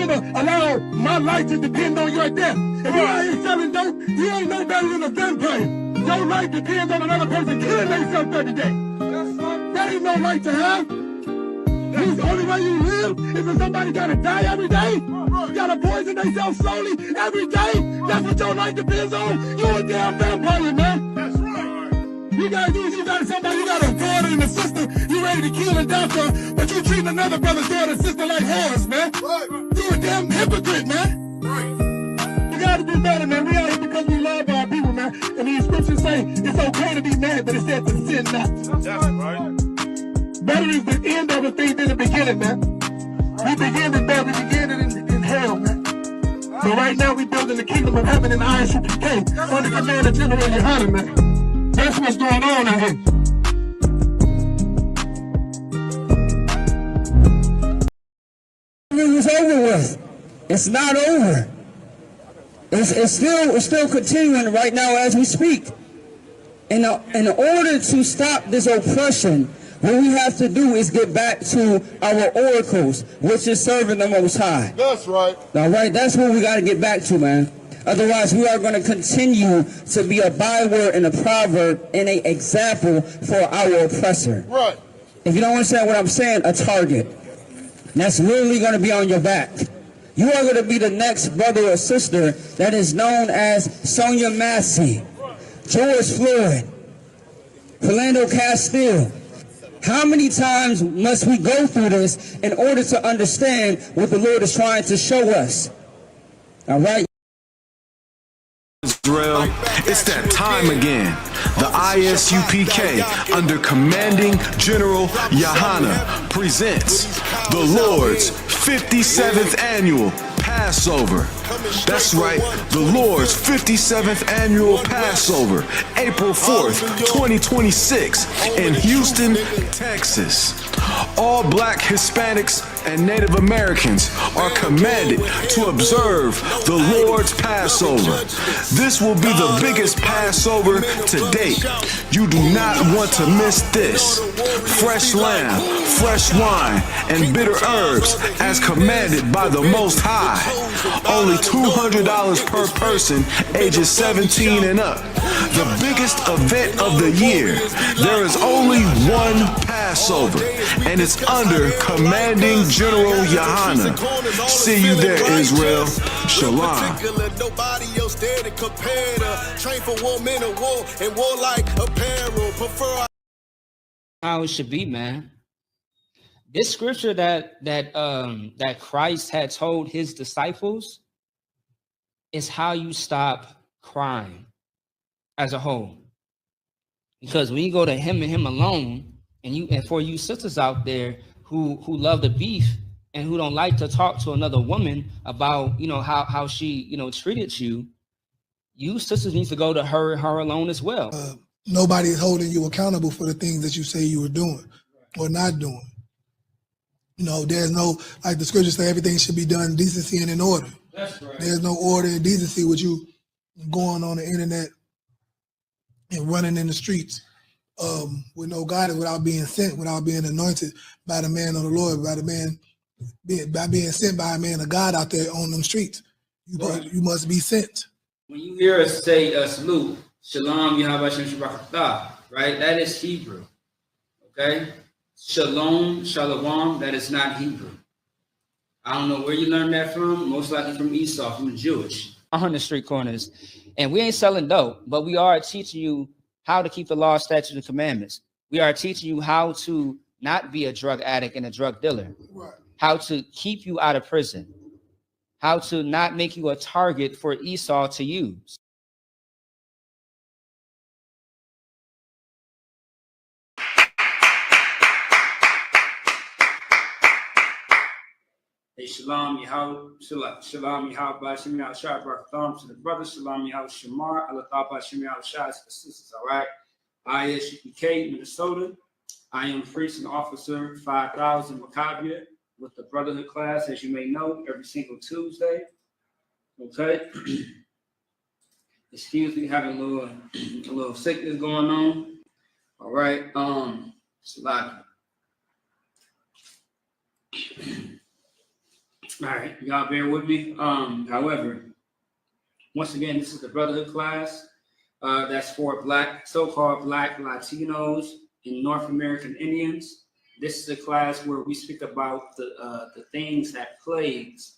gonna allow my life to depend on your death. If you're out here selling dope, you ain't no better than a vampire. Your life depends on another person killing themselves every day. That ain't no right to have. The only way you live is if somebody gotta die every day. Gotta poison themselves slowly every day. That's what your life depends on. You a damn vampire, man. That's right. You got somebody, you got a daughter and a sister, you ready to kill and die for, but you treating another brother's daughter and sister like whores, man. Right. You a damn hypocrite, man. Right. You gotta do better, man. We out here because we love our people, man. And these scriptures say it's okay to be mad, but it says to sin not. That's right. Better is the end of the thing than the beginning, man. We begin in bed, we begin in hell, man. So right now we building the kingdom of heaven in the ISUPK under the command of General Yohana, man. That's what's going on out here. It was over with. It's not over. It's still continuing right now as we speak. In order to stop this oppression, what we have to do is get back to our oracles, which is serving the Most High. That's right. All right, that's what we got to get back to, man. Otherwise, we are going to continue to be a byword and a proverb and an example for our oppressor. Right. If you don't understand what I'm saying, a target. That's literally going to be on your back. You are going to be the next brother or sister that is known as Sonia Massey, George Floyd, Philando Castile. How many times must we go through this in order to understand what the Lord is trying to show us? All right. Israel, it's that time again. The ISUPK, under commanding General Yohana, presents the Lord's 57th annual Passover. That's right, the Lord's 57th annual Passover, April 4th, 2026, in Houston, Texas. All Black, Hispanics, and Native Americans are commanded to observe the Lord's Passover. This will be the biggest Passover to date. You do not want to miss this. Fresh lamb, fresh wine, and bitter herbs as commanded by the Most High. Only $200 per person, ages 17 and up. The biggest event of the year. There is only one Passover, and it's under commanding General Yohana. See you there, Israel. Shalom. How it should be, man. This scripture that Christ had told his disciples is how you stop crime as a whole. Because when you go to him and him alone, and for you sisters out there who love the beef and who don't like to talk to another woman about, how she, treated you, you sisters need to go to her alone as well. Nobody is holding you accountable for the things that you say you were doing or not doing. There's no, like the scriptures say, everything should be done in decency and in order. That's right. There's no order and decency with you going on the internet and running in the streets with no guidance, without being sent, without being anointed by the man of the Lord, by being sent by a man of God out there on them streets. You must be sent. When you hear us say salute, Shalom, Yahweh Shem Shabbat, right? That is Hebrew. Okay? Shalom, Shalom, that is not Hebrew. I don't know where you learned that from. Most likely from Esau, from the Jewish. On the street corners. And we ain't selling dope, but we are teaching you how to keep the law, statutes, and commandments. We are teaching you how to not be a drug addict and a drug dealer. Right. How to keep you out of prison. How to not make you a target for Esau to use. Hey, Shalom, Yahweh, Shalom, Yahweh, Shem Yahweh, Baruch to the brothers, Shalom, Yahweh, Shamar, Allah, Shem Yahweh, to the sisters, all right? ISUPK, Minnesota. I am priest and officer 5000 Maccabia with the Brotherhood class, as you may know, every single Tuesday. Okay? Excuse me, having a little sickness going on. All right, Salaki. All right, y'all bear with me. However, once again, this is the Brotherhood class. That's for Black, so-called Black Latinos and North American Indians. This is a class where we speak about the things that plagues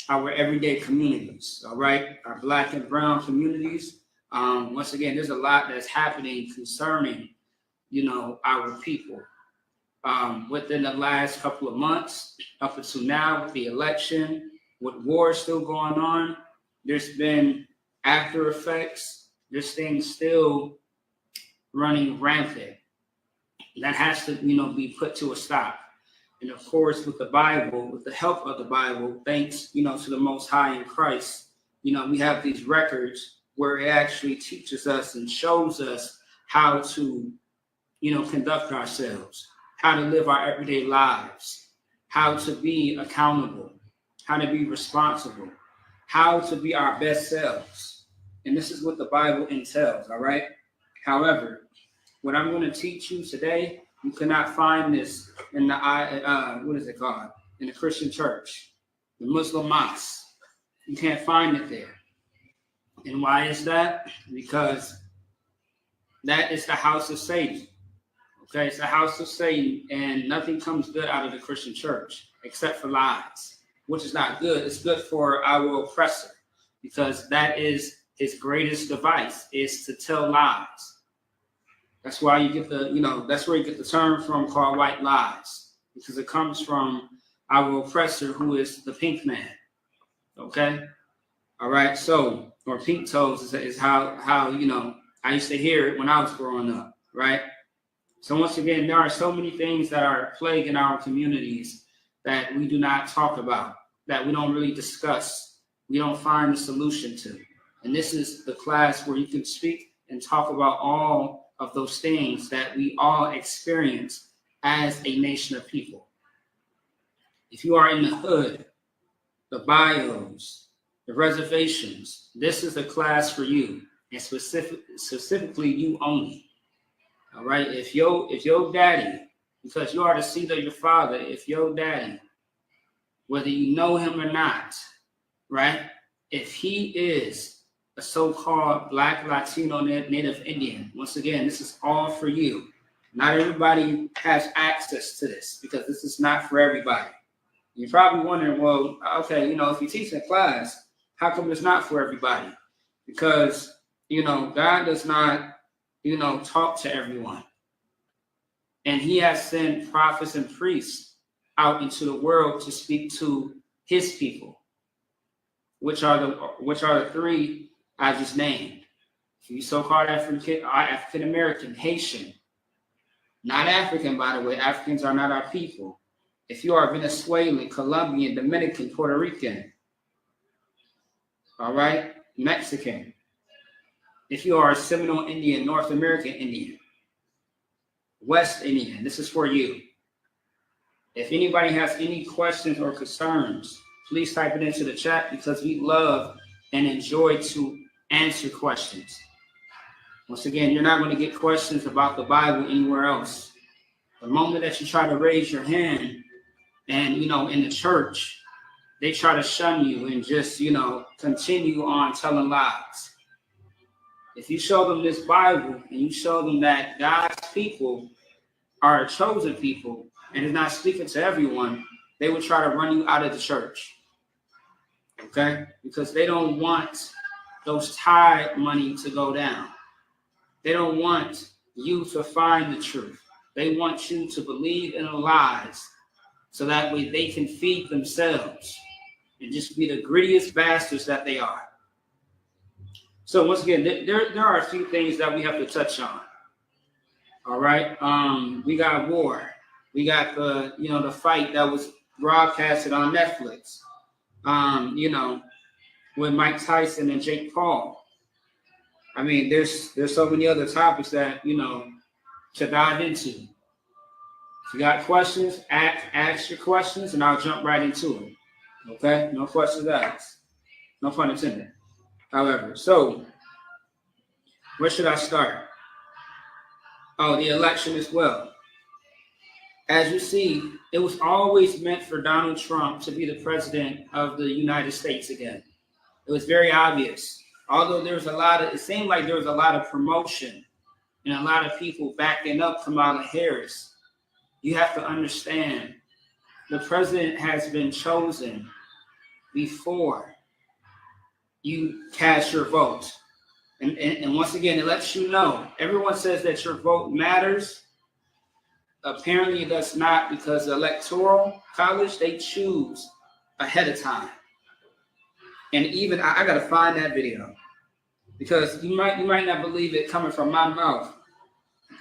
our everyday communities. All right, our Black and Brown communities. Once again, there's a lot that's happening concerning, our people. Within the last couple of months, up until now, with the election, with war still going on, there's been after effects. There's things still running rampant. That has to, be put to a stop. And of course, with the Bible, with the help of the Bible, thanks, to the Most High in Christ, we have these records where it actually teaches us and shows us how to, conduct ourselves, how to live our everyday lives, how to be accountable, how to be responsible, how to be our best selves. And this is what the Bible entails, all right? However, what I'm going to teach you today, you cannot find this in the, in the Christian church, the Muslim mosque. You can't find it there. And why is that? Because that is the house of Satan. Okay, it's the house of Satan, and nothing comes good out of the Christian church except for lies, which is not good. It's good for our oppressor, because that is his greatest device, is to tell lies. That's why you get that's where you get the term from called white lies, because it comes from our oppressor, who is the pink man. Okay, all right. So, or pink toes is how I used to hear it when I was growing up, right? So once again, there are so many things that are plaguing our communities that we do not talk about, that we don't really discuss, we don't find a solution to. And this is the class where you can speak and talk about all of those things that we all experience as a nation of people. If you are in the hood, the bios, the reservations, this is a class for you, and specifically you only. All right, if your daddy, because you are the seed of your father, if your daddy, whether you know him or not, right, if he is a so-called Black, Latino, Native Indian, once again, this is all for you. Not everybody has access to this, because this is not for everybody. You're probably wondering, well, okay, if you teach in class, how come it's not for everybody? Because, God does not talk to everyone. And he has sent prophets and priests out into the world to speak to his people, which are the three I just named. If you so-called African American, Haitian, not African, by the way, Africans are not our people. If you are Venezuelan, Colombian, Dominican, Puerto Rican, all right, Mexican. If you are a Seminole Indian, North American Indian, West Indian, this is for you. If anybody has any questions or concerns, please type it into the chat, because we love and enjoy to answer questions. Once again, you're not going to get questions about the Bible anywhere else. The moment that you try to raise your hand and, in the church, they try to shun you and just, continue on telling lies. If you show them this Bible and you show them that God's people are a chosen people and is not speaking to everyone, they will try to run you out of the church. Okay? Because they don't want those tithe money to go down. They don't want you to find the truth. They want you to believe in the lies, so that way they can feed themselves and just be the grittiest bastards that they are. So once again, there are a few things that we have to touch on. All right, we got war. We got the fight that was broadcasted on Netflix. With Mike Tyson and Jake Paul. I mean, there's so many other topics that to dive into. If you got questions, ask your questions, and I'll jump right into them. Okay, no questions asked. No pun intended. However, so where should I start? Oh, the election as well. as you see, it was always meant for Donald Trump to be the president of the United States again. It was very obvious. Although there was it seemed like there was a lot of promotion and a lot of people backing up Kamala Harris. You have to understand, the president has been chosen before you cast your vote. And once again, it lets you know, everyone says that your vote matters. Apparently it does not, because the Electoral College, they choose ahead of time. And even, I got to find that video, because you might not believe it coming from my mouth.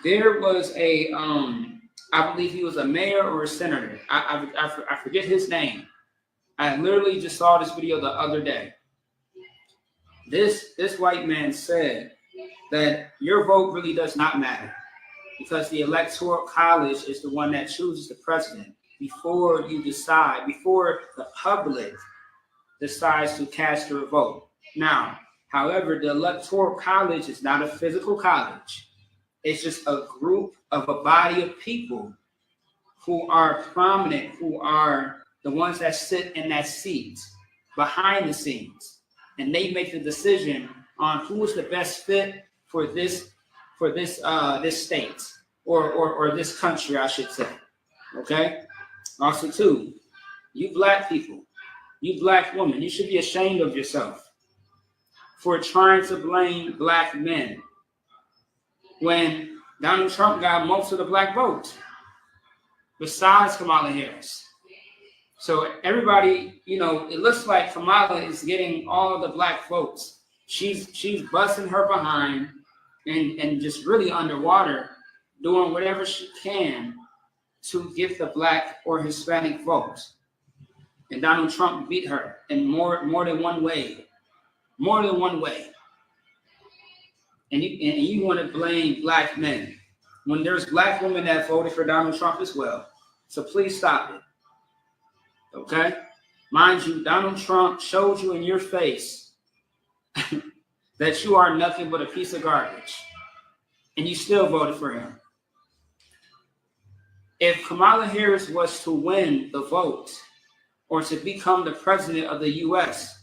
There was a, I believe he was a mayor or a senator. I forget his name. I literally just saw this video the other day. This white man said that your vote really does not matter, because the Electoral College is the one that chooses the president before you decide, before the public decides to cast your vote. Now, however, the Electoral College is not a physical college. It's just a group of a body of people who are prominent, who are the ones that sit in that seat behind the scenes. And they make the decision on who is the best fit for this state or this country, I should say. Okay. Also, too, you black people, you black women, you should be ashamed of yourself for trying to blame black men when Donald Trump got most of the black vote, besides Kamala Harris. So everybody, it looks like Kamala is getting all the black votes. She's busting her behind and just really underwater, doing whatever she can to get the black or Hispanic votes. And Donald Trump beat her in more than one way. More than one way. And you want to blame black men when there's black women that voted for Donald Trump as well. So please stop it. Okay? Mind you, Donald Trump showed you in your face that you are nothing but a piece of garbage. And you still voted for him. If Kamala Harris was to win the vote or to become the president of the U.S.,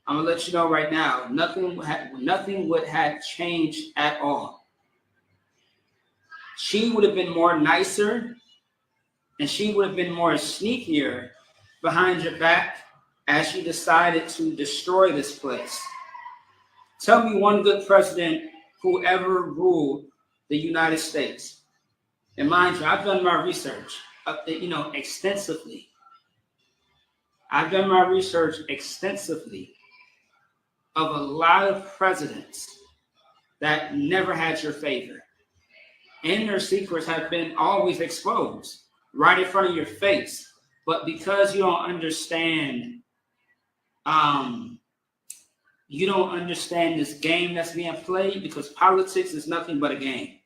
I'm going to let you know right now, nothing would have changed at all. She would have been more nicer, and she would have been more sneakier behind your back as she decided to destroy this place. Tell me one good president who ever ruled the United States. And mind you, I've done my research, extensively. I've done my research extensively of a lot of presidents that never had your favor. And their secrets have been always exposed right in front of your face. But because you don't understand, this game that's being played, because politics is nothing but a game.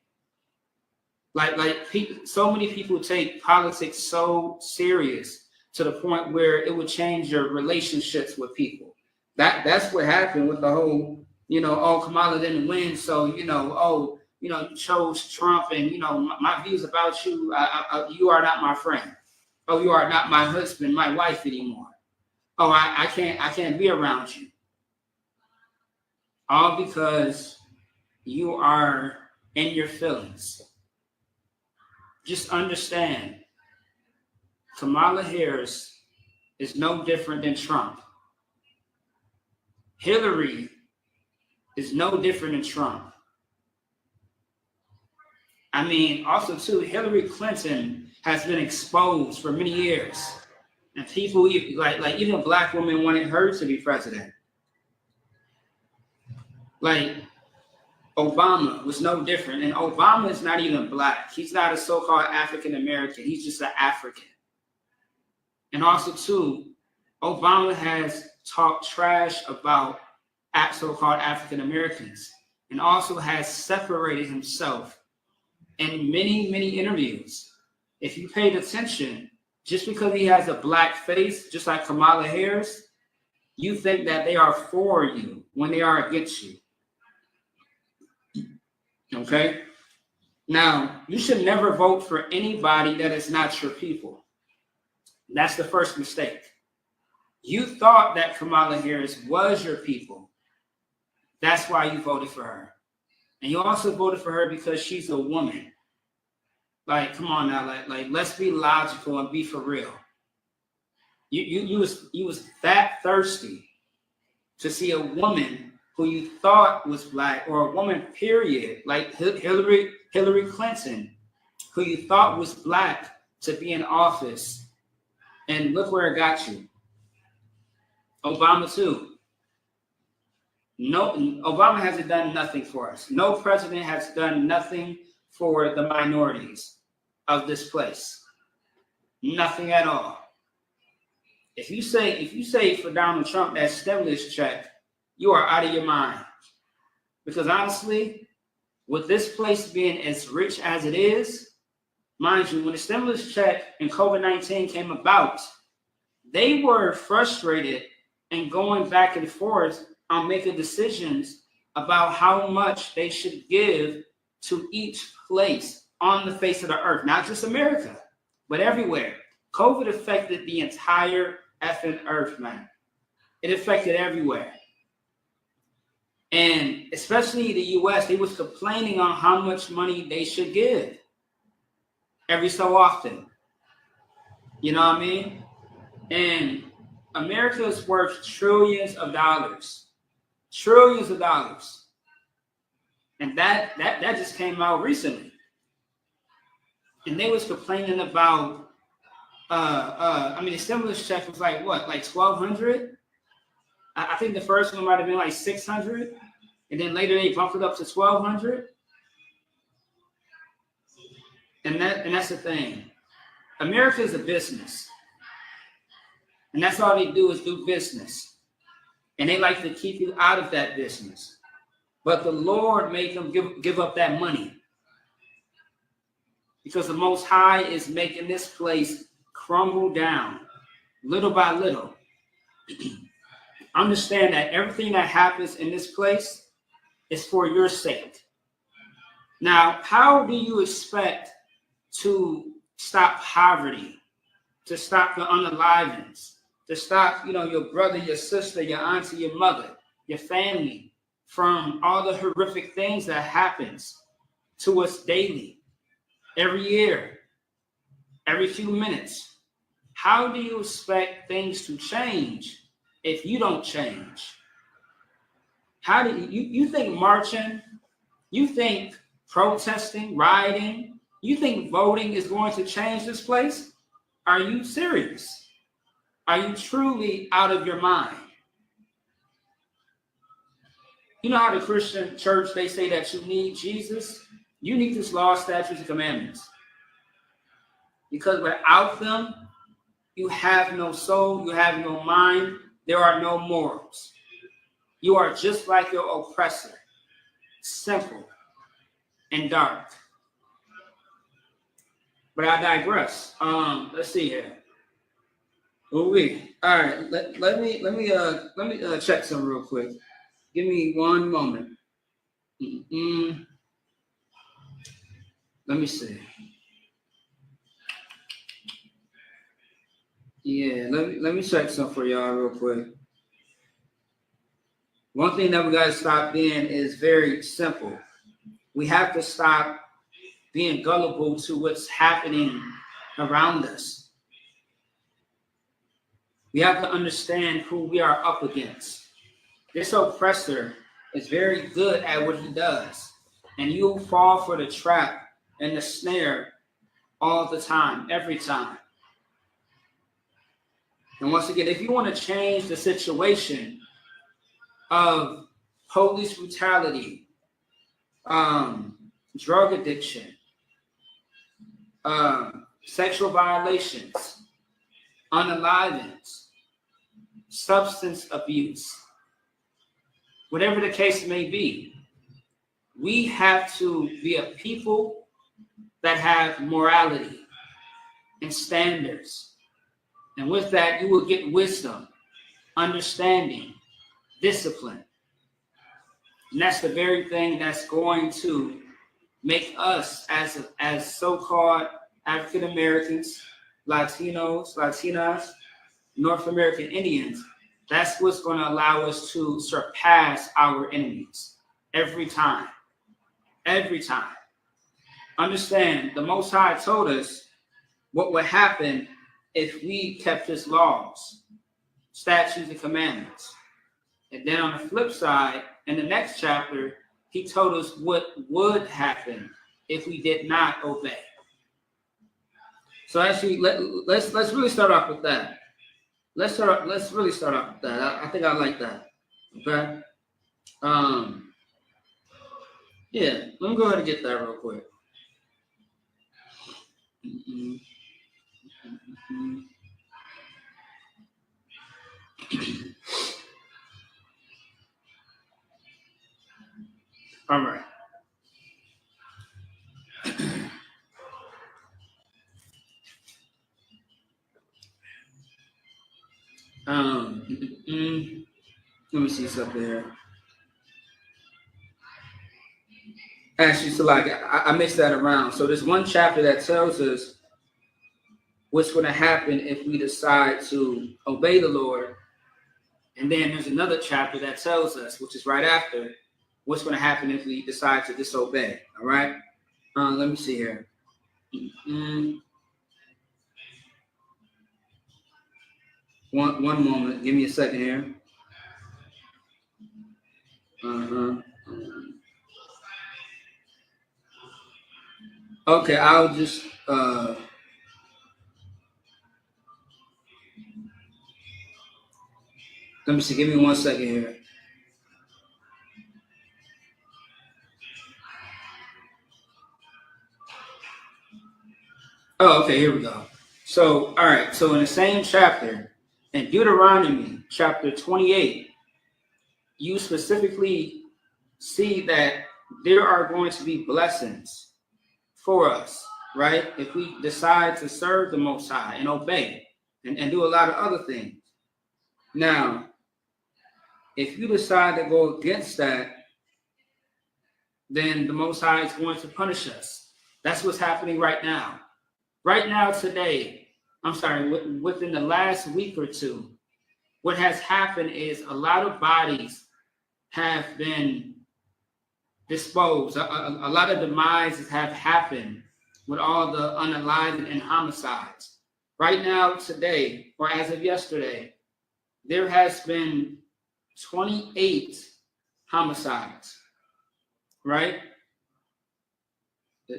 So many people take politics so serious to the point where it would change your relationships with people. That's what happened with the whole, Kamala didn't win, so you chose Trump, and my views about you, you are not my friend. Oh, you are not my husband, my wife anymore. Oh, I can't be around you. All because you are in your feelings. Just understand, Kamala Harris is no different than Trump. Hillary is no different than Trump. I mean, also too, Hillary Clinton has been exposed for many years, and people like even black women wanted her to be president. Like Obama was no different, and Obama is not even black. He's not a so-called African American. He's just an African. And also too, Obama has talked trash about so-called African Americans, and also has separated himself in many, many interviews. If you paid attention, just because he has a black face, just like Kamala Harris, you think that they are for you when they are against you. Okay? Now, you should never vote for anybody that is not your people. That's the first mistake. You thought that Kamala Harris was your people. That's why you voted for her. And you also voted for her because she's a woman. Like, come on now, like let's be logical and be for real. You was that thirsty to see a woman who you thought was black, or a woman, period, like Hillary Clinton, who you thought was black, to be in office. And look where it got you. Obama too. No, Obama hasn't done nothing for us. No president has done nothing for the minorities of this place. Nothing at all. If you say for Donald Trump that stimulus check, you are out of your mind. Because honestly, with this place being as rich as it is, mind you, when the stimulus check and COVID-19 came about, they were frustrated and going back and forth on making decisions about how much they should give to each place on the face of the earth, not just America, but everywhere. COVID affected the entire effing earth, man. It affected everywhere. And especially the US, they was complaining on how much money they should give every so often. You know what I mean? And America is worth trillions of dollars. Trillions of dollars. And that just came out recently. And they was complaining about the stimulus check was like what, like $1,200? I think the first one might have been like $600, and then later they bumped it up to $1,200. And that's the thing. America is a business. And that's all they do is do business. And they like to keep you out of that business. But the Lord made them give up that money. Because the Most High is making this place crumble down little by little. Understand that everything that happens in this place is for your sake. Now, how do you expect to stop poverty, to stop the unalivings, to stop, your brother, your sister, your auntie, your mother, your family from all the horrific things that happens to us daily, every year, every few minutes? How do you expect things to change if you don't change? How do you think marching, you think protesting, rioting, you think voting is going to change this place? Are you serious? Are you truly out of your mind? You know how the Christian church, they say that you need Jesus? You need this law, statutes, and commandments. Because without them, you have no soul, you have no mind, there are no morals. You are just like your oppressor, simple and dark. But I digress. Let's see here. All right, let me check some real quick. Give me one moment. Let me see. Yeah, let me check some for y'all real quick. One thing that we got to stop being is very simple. We have to stop being gullible to what's happening around us. We have to understand who we are up against. This oppressor is very good at what he does, and you'll fall for the trap and the snare all the time, every time. And once again, if you want to change the situation of police brutality, drug addiction, sexual violations, unalivings, substance abuse, whatever the case may be, we have to be a people that have morality and standards. And with that, you will get wisdom, understanding, discipline. And that's the very thing that's going to make us as so-called African Americans, Latinos, Latinas, North American Indians, that's what's going to allow us to surpass our enemies every time. Every time. Understand, the Most High told us what would happen if we kept his laws, statutes, and commandments. And then on the flip side, in the next chapter, he told us what would happen if we did not obey. So actually, let's really start off with that. Let's really start off with that. I think I like that. Okay. Yeah. Let me go ahead and get that real quick. All right. Let me see something here. Actually, so like I mixed that around. So there's one chapter that tells us what's going to happen if we decide to obey the Lord, and then there's another chapter that tells us, which is right after, what's going to happen if we decide to disobey. All right. Let me see here. One moment. Give me a second here. Okay, I'll just let me see. Give me 1 second here. Oh, okay. Here we go. So, all right. So in the same chapter, in Deuteronomy chapter 28, you specifically see that there are going to be blessings for us, right? If we decide to serve the Most High and obey and do a lot of other things. Now, if you decide to go against that, then the Most High is going to punish us. That's what's happening right now. Right now, today, within the last week or two, what has happened is a lot of bodies have been disposed. A lot of demises have happened with all the unalive and homicides. Right now, today, or as of yesterday, there has been 28 homicides, right?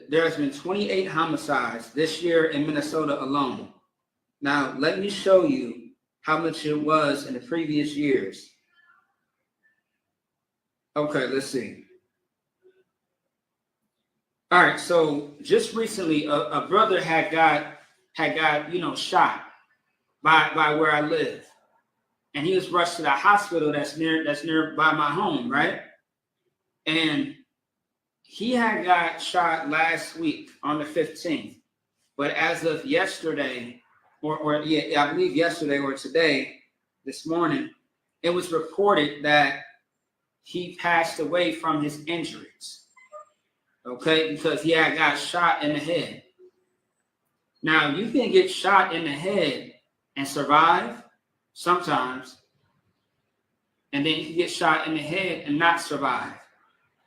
There has been 28 homicides this year in Minnesota alone. Now, let me show you how much it was in the previous years. Okay, let's see. All right, so just recently, a brother had got shot by where I live, and he was rushed to the hospital that's near by my home, right? And he had got shot last week on the 15th, but as of yesterday, I believe yesterday or today, this morning, it was reported that he passed away from his injuries. Okay, because he had got shot in the head. Now, you can get shot in the head and survive sometimes, and then you can get shot in the head and not survive.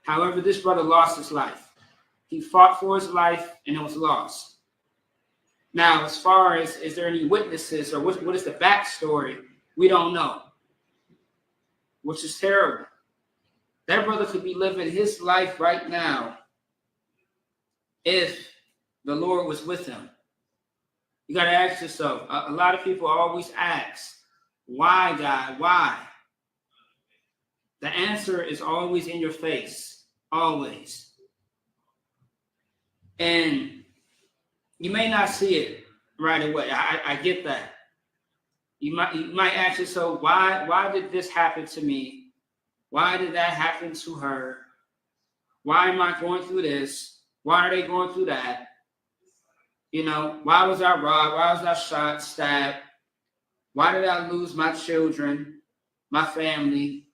However, this brother lost his life. He fought for his life, and it was lost. Now, as far as, is there any witnesses or what is the backstory, we don't know, which is terrible. That brother could be living his life right now if the Lord was with him. You got to ask yourself, a lot of people always ask, why, God, why? The answer is always in your face, always. And you may not see it right away. I get that. You might ask yourself, why did this happen to me? Why did that happen to her? Why am I going through this? Why are they going through that? Why was I robbed? Why was I shot, stabbed? Why did I lose my children, my family?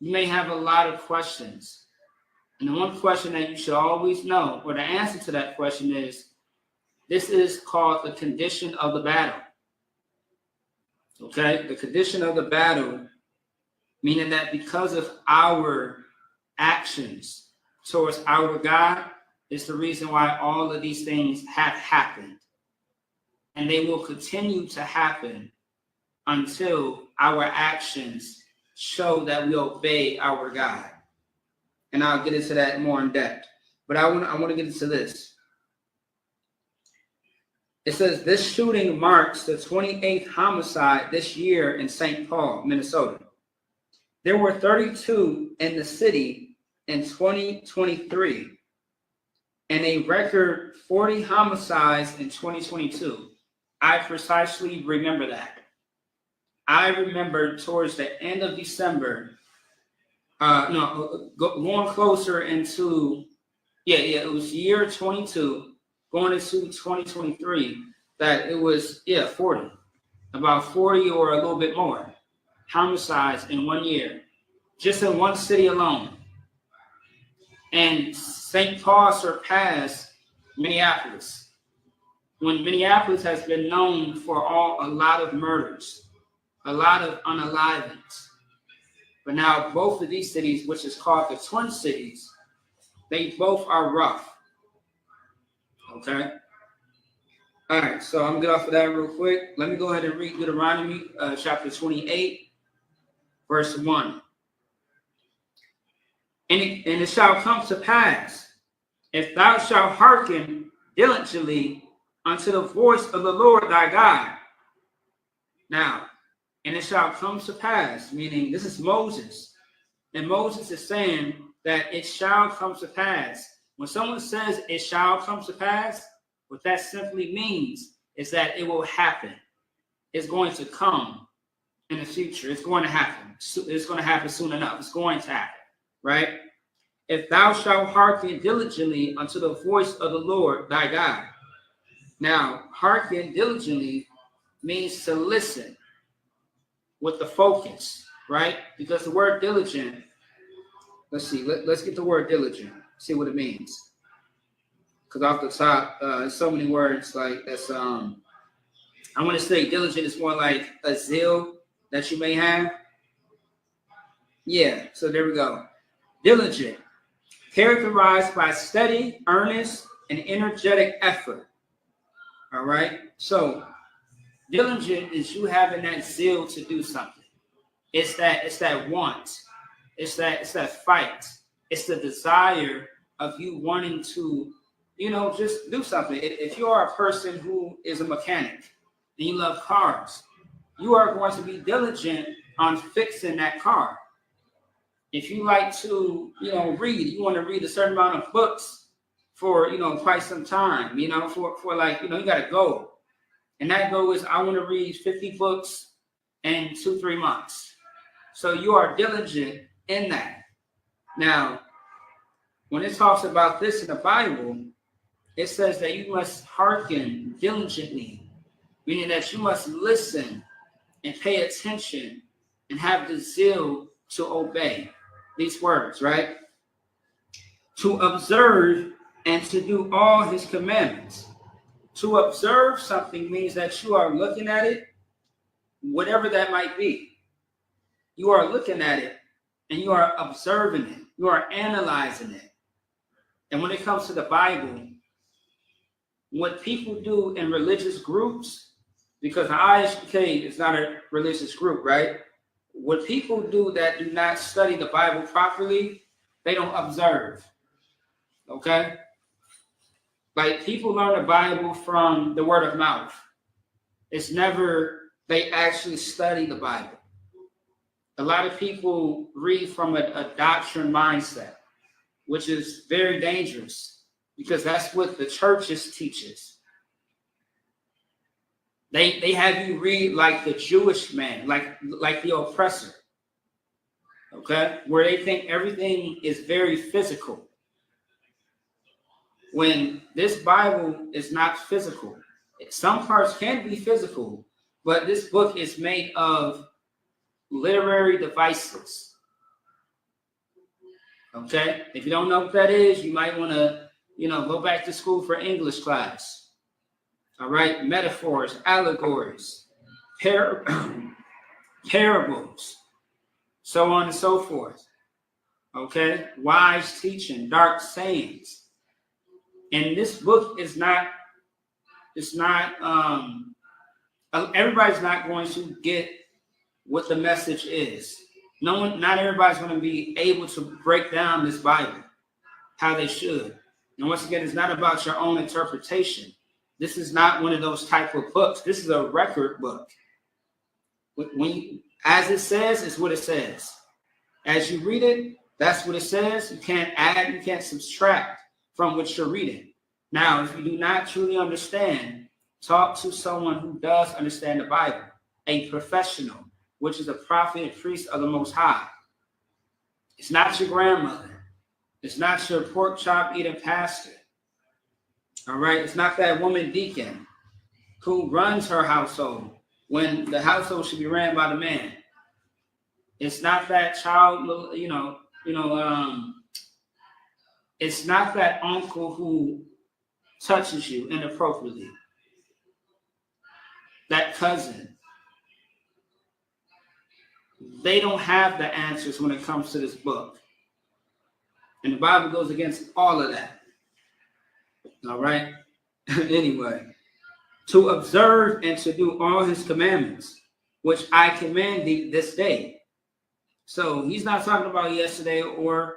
You may have a lot of questions. And the one question that you should always know, or the answer to that question is, this is called the condition of the battle. Okay? The condition of the battle, meaning that because of our actions towards our God, is the reason why all of these things have happened. And they will continue to happen until our actions show that we obey our God. And I'll get into that more in depth. But I want to get into this. It says this shooting marks the 28th homicide this year in St. Paul, Minnesota. There were 32 in the city in 2023 and a record 40 homicides in 2022. I precisely remember that. I remember towards the end of December, going closer into, it was year 22, going into 2023, that it was, 40, about 40 or a little bit more homicides in 1 year, just in one city alone. And St. Paul surpassed Minneapolis, when Minneapolis has been known for a lot of murders, a lot of unalivings. But now both of these cities, which is called the Twin Cities, they both are rough. Okay? All right, so I'm going to get off of that real quick. Let me go ahead and read Deuteronomy chapter 28, verse 1. And it shall come to pass, if thou shalt hearken diligently unto the voice of the Lord thy God. Now, and it shall come to pass, meaning this is Moses. And Moses is saying that it shall come to pass. When someone says it shall come to pass, what that simply means is that it will happen. It's going to come in the future. It's going to happen. It's going to happen soon enough. It's going to happen, right? If thou shalt hearken diligently unto the voice of the Lord thy God. Now, hearken diligently means to listen with the focus, right? Because the word diligent, let's see, let's get the word diligent, see what it means. Because off the top, so many words like that's, I want to say diligent is more like a zeal that you may have. Yeah, so there we go. Diligent, characterized by steady, earnest, and energetic effort. All right, so diligent is you having that zeal to do something. It's that want. It's that fight. It's the desire of you wanting to, just do something. If you are a person who is a mechanic and you love cars, you are going to be diligent on fixing that car. If you like to, read, you want to read a certain amount of books for, quite some time, for like, you got a goal. And that goal is I want to read 50 books in 2-3 months. So you are diligent in that. Now, when it talks about this in the Bible, it says that you must hearken diligently, meaning that you must listen and pay attention and have the zeal to obey these words, right? To observe and to do all his commandments. To observe something means that you are looking at it, whatever that might be. You are looking at it and you are observing it. You are analyzing it. And when it comes to the Bible, what people do in religious groups, because the ISUPK is not a religious group, right? What people do that do not study the Bible properly, they don't observe. Okay? Like people learn the Bible from the word of mouth. It's never they actually study the Bible. A lot of people read from a doctrine mindset, which is very dangerous because that's what the churches teaches. They have you read like the Jewish man, like the oppressor, okay? Where they think everything is very physical. When this Bible is not physical. Some parts can be physical, but this book is made of literary devices. Okay? If you don't know what that is, you might want to, go back to school for English class. All right? Metaphors, allegories, parables, so on and so forth. Okay? Wise teaching, dark sayings. And this book is not, everybody's not going to get what the message is. Not everybody's going to be able to break down this Bible how they should. And once again, it's not about your own interpretation. This is not one of those type of books. This is a record book. As it says, it's what it says. As you read it, that's what it says. You can't add, you can't subtract from what you're reading. Now, if you do not truly understand, talk to someone who does understand the Bible, a professional, which is a prophet and priest of the Most High. It's not your grandmother. It's not your pork chop eating pastor. All right? It's not that woman deacon who runs her household when the household should be ran by the man. It's not that child, it's not that uncle who touches you inappropriately. That cousin. They don't have the answers when it comes to this book. And the Bible goes against all of that. All right? Anyway, to observe and to do all his commandments, which I command thee this day. So he's not talking about yesterday or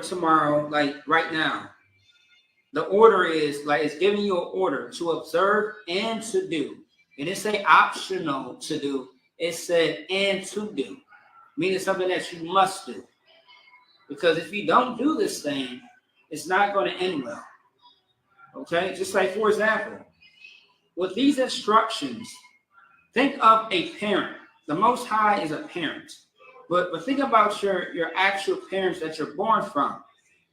tomorrow, like right now. The order is, like, it's giving you an order to observe and to do. It didn't say optional to do. It said and to do. Meaning something that you must do. Because if you don't do this thing, it's not going to end well. Okay? Just like, for example, with these instructions, think of a parent. The Most High is a parent. But think about your actual parents that you're born from.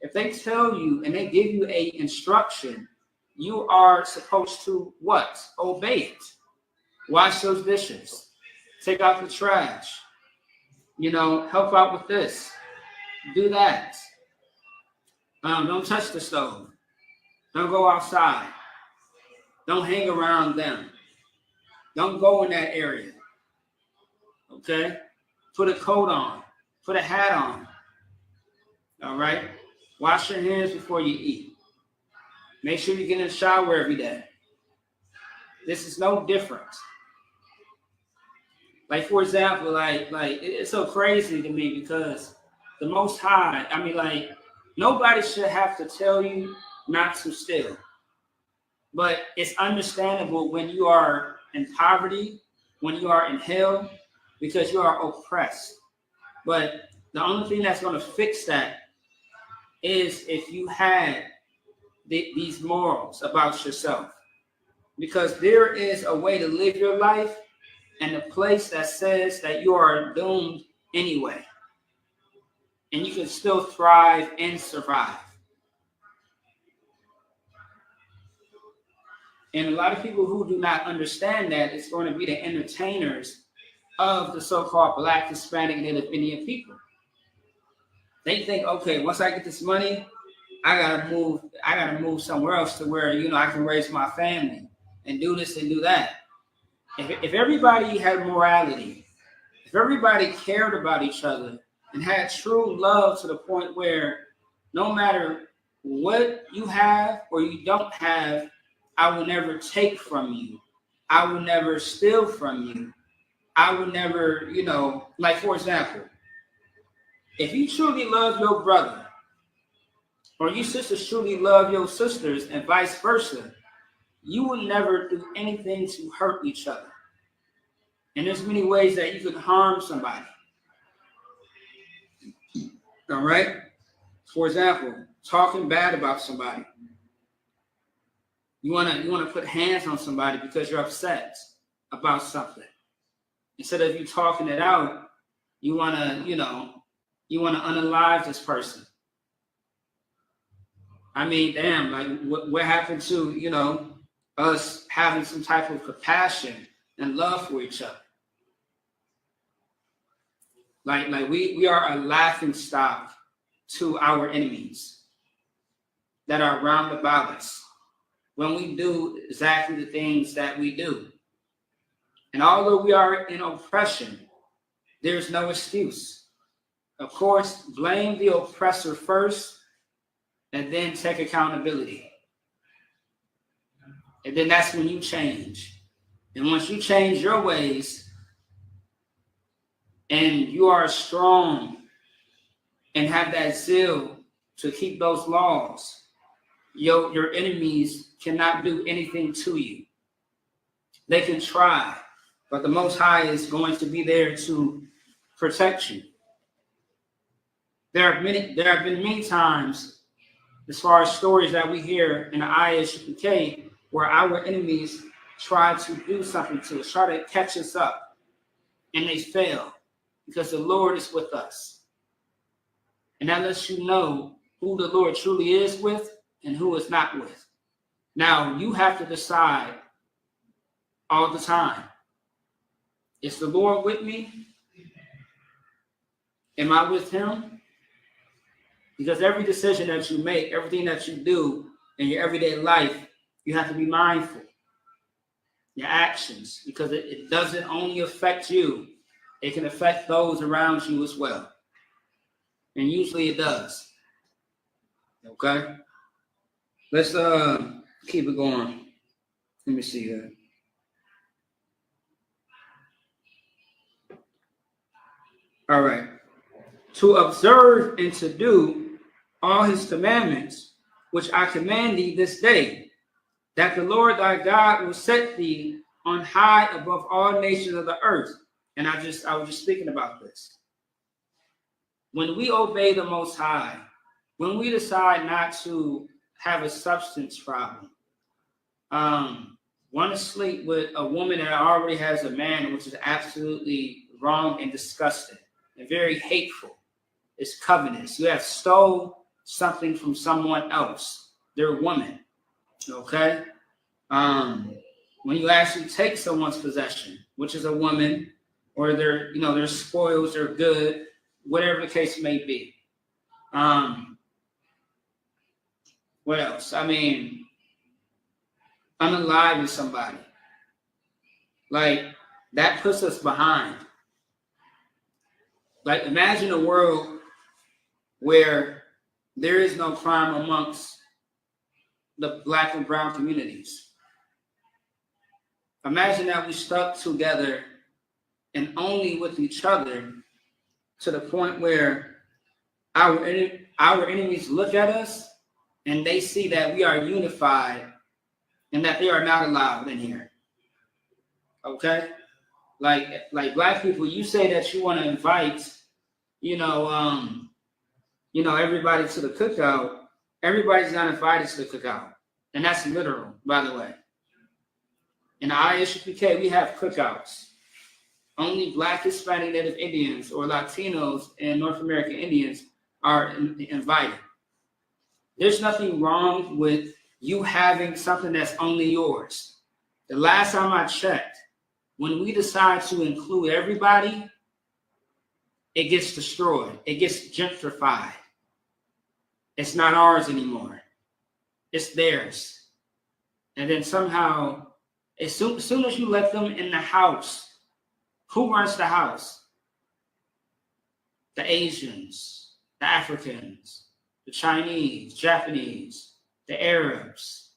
If they tell you and they give you a instruction, you are supposed to what? Obey it. Wash those dishes. Take out the trash. Help out with this. Do that. Don't touch the stove. Don't go outside. Don't hang around them. Don't go in that area. Okay? Put a coat on. Put a hat on. All right? Wash your hands before you eat. Make sure you get in the shower every day. This is no different. Like, for example, like it's so crazy to me because the Most High, nobody should have to tell you not to steal. But it's understandable when you are in poverty, when you are in hell, because you are oppressed. But the only thing that's going to fix that is if you had these morals about yourself. Because there is a way to live your life and a place that says that you are doomed anyway. And you can still thrive and survive. And a lot of people who do not understand that is going to be the entertainers of the so-called Black, Hispanic, and Native Indian people. They think, okay, once I get this money, I gotta move somewhere else to where, I can raise my family and do this and do that. If everybody had morality, if everybody cared about each other and had true love to the point where no matter what you have or you don't have, I will never take from you. I will never steal from you. I will never, like, for example, if you truly love your brother or you sisters truly love your sisters and vice versa, you will never do anything to hurt each other. And there's many ways that you could harm somebody. All right? For example, talking bad about somebody. You wanna put hands on somebody because you're upset about something. Instead of you talking it out, you wanna unalive this person. Damn, like what happened to, us having some type of compassion and love for each other? Like we are a laughing stock to our enemies that are round about us when we do exactly the things that we do. And although we are in oppression, there's no excuse. Of course, blame the oppressor first and then take accountability. And then that's when you change. And once you change your ways and you are strong and have that zeal to keep those laws, your enemies cannot do anything to you. They can try, but the Most High is going to be there to protect you. There have been many times, as far as stories that we hear in the ISUPK, where our enemies try to do something to us, try to catch us up, and they fail because the Lord is with us. And that lets you know who the Lord truly is with and who is not with. Now, you have to decide all the time. Is the Lord with me? Am I with him? Because every decision that you make, everything that you do in your everyday life, you have to be mindful. Your actions, because it doesn't only affect you, it can affect those around you as well. And usually it does. Okay? Let's keep it going. Let me see here. All right. To observe and to do all his commandments, which I command thee this day, that the Lord thy God will set thee on high above all nations of the earth. And I was just speaking about this. When we obey the Most High, when we decide not to have a substance problem, want to sleep with a woman that already has a man, which is absolutely wrong and disgusting and very hateful. It's covetous. You have stole something from someone else, their woman. Okay? When you actually take someone's possession, which is a woman, or their spoils, their good, whatever the case may be. What else? I mean, unaliving somebody. Like, that puts us behind. Like, imagine a world where there is no crime amongst the Black and brown communities. Imagine that we stuck together and only with each other to the point where our enemies look at us and they see that we are unified and that they are not allowed in here. Okay? Like Black people, you say that you want to invite, everybody to the cookout. Everybody's not invited to the cookout. And that's literal, by the way. In the ISUPK, we have cookouts. Only Black, Hispanic, Native Indians, or Latinos and North American Indians are invited. There's nothing wrong with you having something that's only yours. The last time I checked, when we decide to include everybody, it gets destroyed. It gets gentrified. It's not ours anymore. It's theirs. And then somehow, as soon as you let them in the house, who runs the house? The Asians, the Africans, the Chinese, Japanese, the Arabs,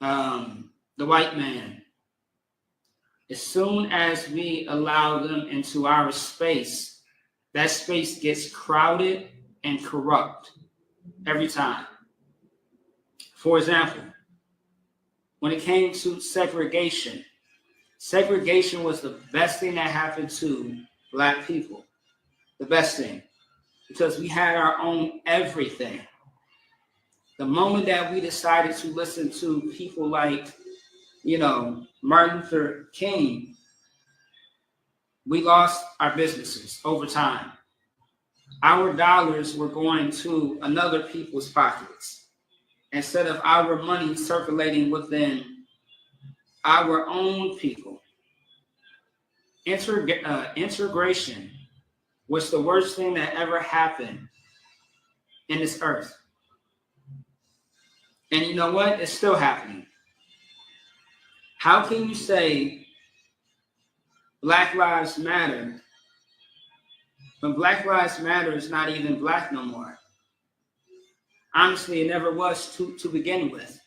the white man. As soon as we allow them into our space, that space gets crowded and corrupt every time. For example, when it came to segregation was the best thing that happened to Black people. The best thing. Because we had our own everything. The moment that we decided to listen to people like, Martin Luther King, we lost our businesses over time. Our dollars were going to another people's pockets instead of our money circulating within our own people. Integration was the worst thing that ever happened in this earth. And you know what? It's still happening. How can you say Black Lives Matter when Black Lives Matter is not even black no more? Honestly, it never was to begin with.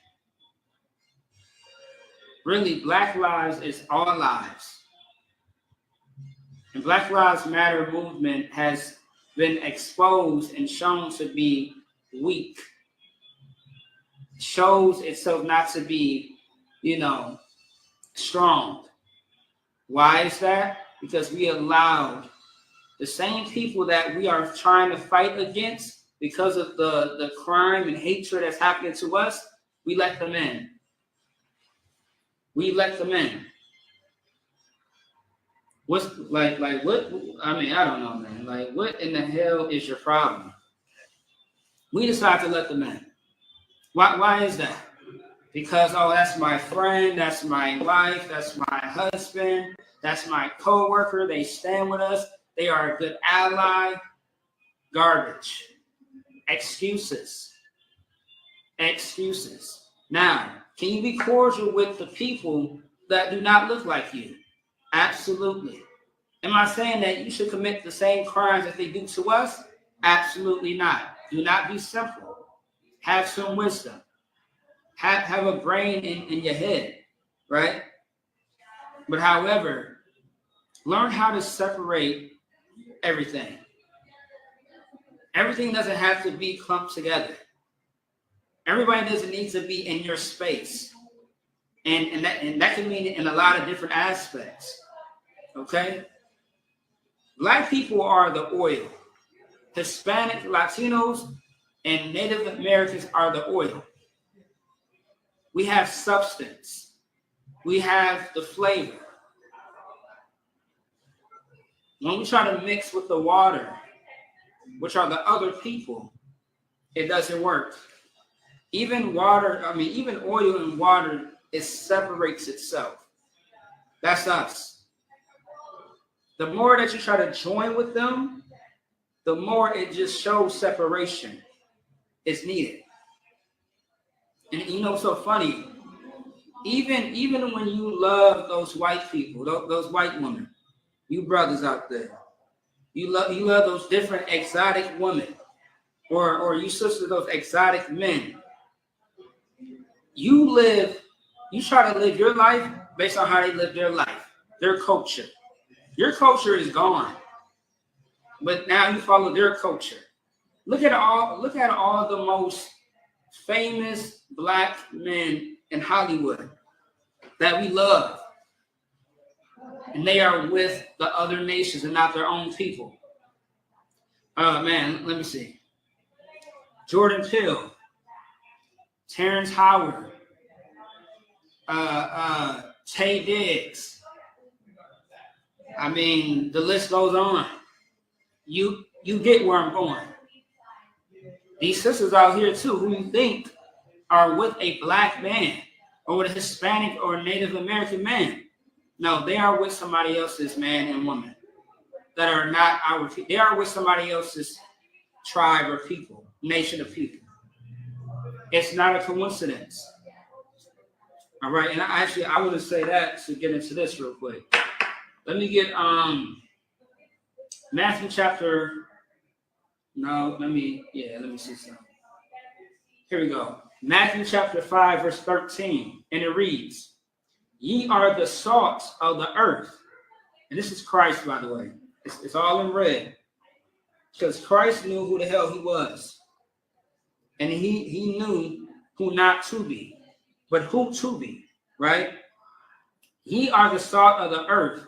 Really, Black lives is all lives. And Black Lives Matter movement has been exposed and shown to be weak. Shows itself not to be, strong. Why is that? Because we allowed the same people that we are trying to fight against because of the crime and hatred that's happening to us, we let them in. We let them in. What's what? I mean, I don't know, man. Like, what in the hell is your problem? We decided to let them in. Why is that? Because, that's my friend, that's my wife, that's my husband, that's my coworker. They stand with us. They are a good ally. Garbage. Excuses. Now, can you be cordial with the people that do not look like you? Absolutely. Am I saying that you should commit the same crimes that they do to us? Absolutely not. Do not be simple. Have some wisdom. Have a brain in your head, right? But however, learn how to separate everything. Everything doesn't have to be clumped together. Everybody doesn't need to be in your space. And that can mean in a lot of different aspects. Okay? Black people are the oil. Hispanic, Latinos, and Native Americans are the oil. We have substance. We have the flavor. When we try to mix with the water, which are the other people, it doesn't work. Even oil and water, it separates itself. That's us. The more that you try to join with them, the more it just shows separation is needed. And what's so funny? Even when you love those white people, those white women, you brothers out there, you love those different exotic women, or you sisters, those exotic men. You try to live your life based on how they live their life, their culture. Your culture is gone, but now you follow their culture. Look at all the most famous Black men in Hollywood that we love, and they are with the other nations and not their own people. Man, let me see. Jordan Peele, Terrence Howard, Taye Diggs. I mean, the list goes on. You get where I'm going. These sisters out here too, who you think are with a Black man or with a Hispanic or Native American man. No, they are with somebody else's man and woman that are not our. They are with somebody else's tribe or people, nation of people. It's not a coincidence. All right, and I want to say that to get into this real quick. Let me get Matthew chapter. No, let me see something. Here we go. Matthew chapter 5, verse 13. And it reads, "Ye are the salt of the earth." And this is Christ, by the way. It's all in red. Because Christ knew who the hell he was. And he knew who not to be, but who to be, right? Ye are the salt of the earth.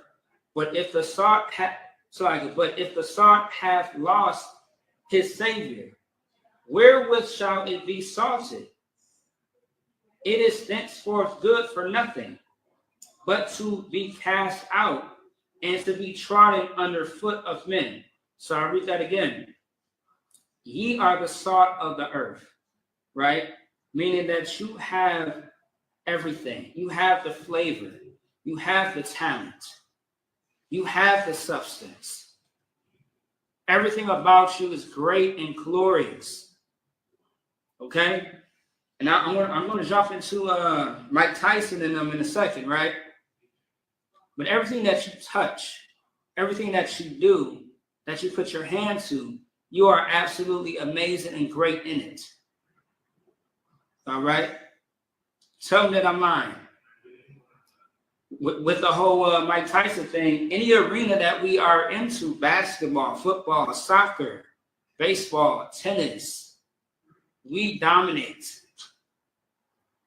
But if the salt hath lost his Savior, wherewith shall it be salted? It is thenceforth good for nothing, but to be cast out and to be trodden under foot of men. So I'll read that again. Ye are the salt of the earth, right? Meaning that you have everything. You have the flavor. You have the talent. You have the substance. Everything about you is great and glorious. Okay? And now I'm gonna jump into Mike Tyson and them in a second, right? But everything that you touch, everything that you do, that you put your hand to, you are absolutely amazing and great in it. All right? Tell them that I'm lying. With the whole Mike Tyson thing, any arena that we are into, basketball, football, soccer, baseball, tennis, we dominate.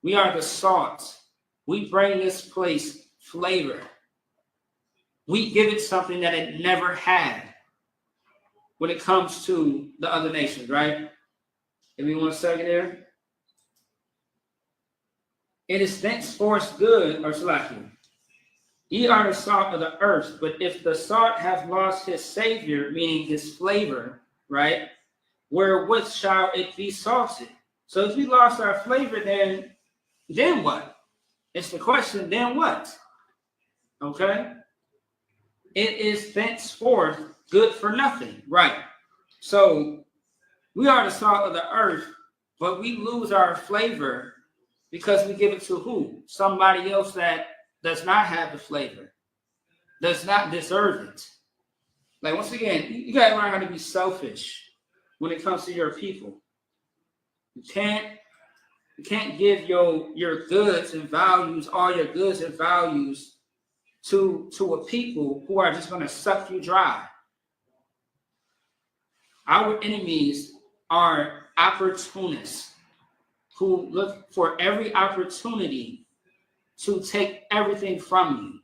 We are the salt. We bring this place flavor. We give it something that it never had when it comes to the other nations, right? Give me 1 second there. It is thenceforth good, or Salaki. Ye are the salt of the earth, but if the salt hath lost his savior, meaning his flavor, right? Wherewith shall it be salted? So if we lost our flavor, then what? It's the question, then what? Okay? It is thenceforth good for nothing, right? So we are the salt of the earth, but we lose our flavor because we give it to who? Somebody else that does not have the flavor, does not deserve it. Like, once again, you got to learn how to be selfish when it comes to your people. You can't give your goods and values, all your goods and values to a people who are just going to suck you dry. Our enemies are opportunists who look for every opportunity to take everything from you.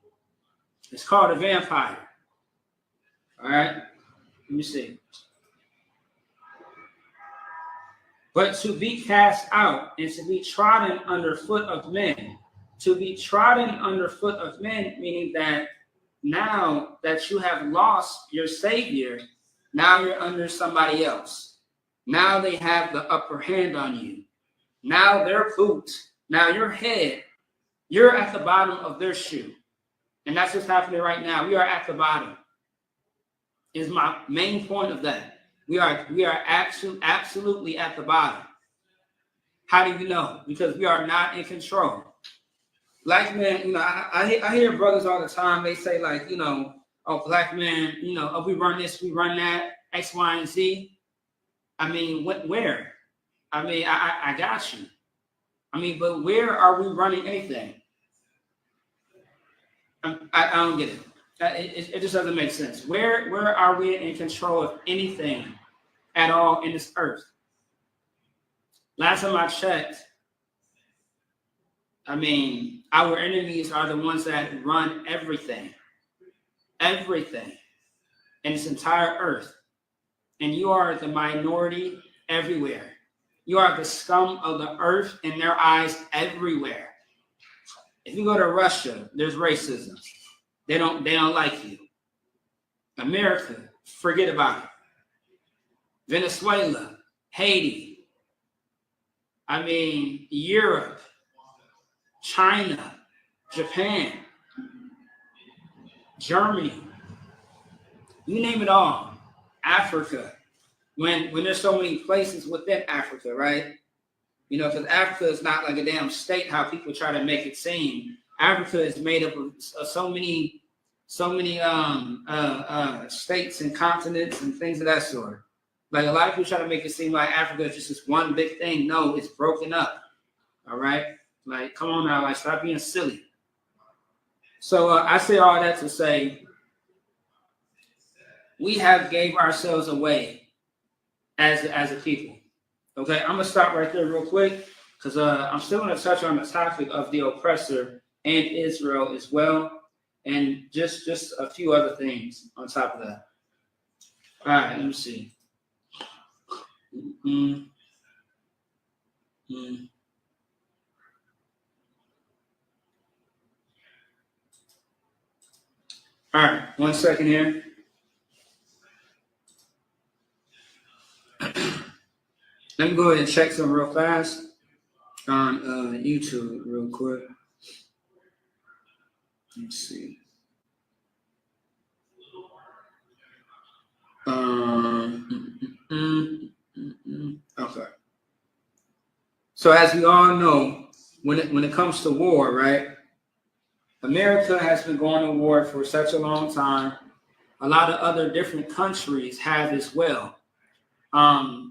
It's called a vampire. All right? Let me see. But to be cast out and to be trodden under foot of men. To be trodden under foot of men, meaning that now that you have lost your savior, now you're under somebody else. Now they have the upper hand on you. Now their boot, now your head, you're at the bottom of their shoe. And that's what's happening right now. We are at the bottom. Is my main point of that. We are absolutely at the bottom. How do you know? Because we are not in control. Black men, I hear brothers all the time. They say, like, oh, black man, oh, we run this, we run that, X, Y, and Z. I mean, where? I mean, I got you. I mean, but where are we running anything? I don't get it. It just doesn't make sense. Where are we in control of anything at all in this earth? Last time I checked, I mean, our enemies are the ones that run everything in this entire earth. And you are the minority everywhere. You are the scum of the earth in their eyes everywhere. If you go to Russia, there's racism. They don't like you. America, forget about it. Venezuela, Haiti, I mean, Europe, China, Japan, Germany, you name it all. Africa, when there's so many places within Africa, right? Because Africa is not like a damn state, how people try to make it seem. Africa is made up of so many states and continents and things of that sort. Like, a lot of people try to make it seem like Africa is just this one big thing. No, it's broken up. All right? Like, come on now, like, stop being silly. So I say all that to say, we have gave ourselves away as a people. Okay, I'm gonna stop right there real quick because I'm still gonna touch on the topic of the oppressor and Israel as well, and just a few other things on top of that. All right, let me see. All right, 1 second here. Let me go ahead and check some real fast on YouTube real quick. Let's see. Okay. So as we all know, when it comes to war, right? America has been going to war for such a long time. A lot of other different countries have as well. A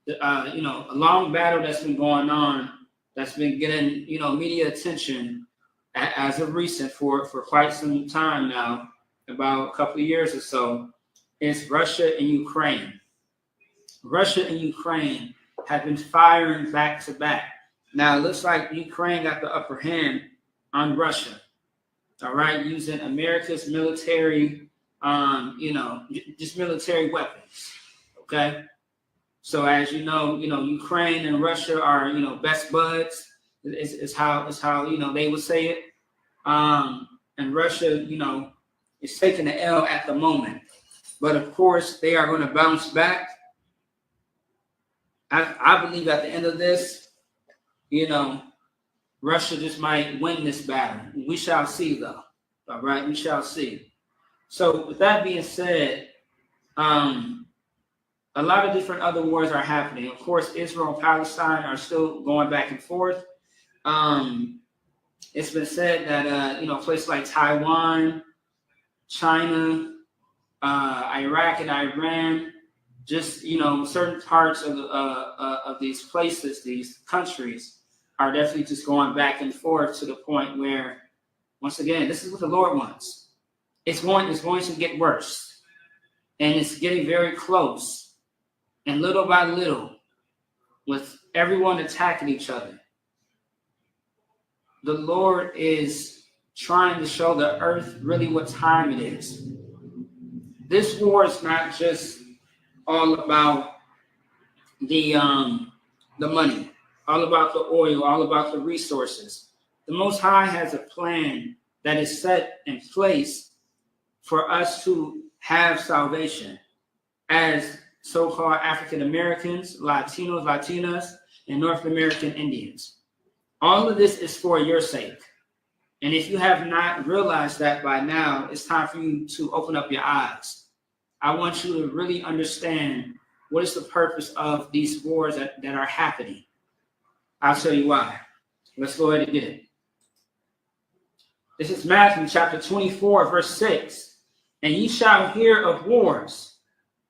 long battle that's been going on, that's been getting, media attention as of recent for quite some time now, about a couple of years or so, is Russia and Ukraine. Russia and Ukraine have been firing back to back. Now it looks like Ukraine got the upper hand on Russia. All right, using America's military, just military weapons. Okay. So as you know, Ukraine and Russia are, best buds. Is how they would say it. And Russia, is taking the L at the moment. But of course, they are going to bounce back. I believe at the end of this, Russia just might win this battle. We shall see, though. All right, we shall see. So with that being said, a lot of different other wars are happening. Of course, Israel and Palestine are still going back and forth. It's been said that, places like Taiwan, China, Iraq, and Iran, just, certain parts of these places, these countries, are definitely just going back and forth to the point where, once again, this is what the Lord wants. It's going to get worse. And it's getting very close. And little by little, with everyone attacking each other, the Lord is trying to show the earth really what time it is. This war is not just all about the money, all about the oil, all about the resources. The Most High has a plan that is set in place for us to have salvation as so-called African Americans, Latinos, Latinas, and North American Indians. All of this is for your sake. And if you have not realized that by now, it's time for you to open up your eyes. I want you to really understand what is the purpose of these wars that are happening. I'll tell you why. Let's go ahead and get it. This is Matthew chapter 24, verse 6. And ye shall hear of wars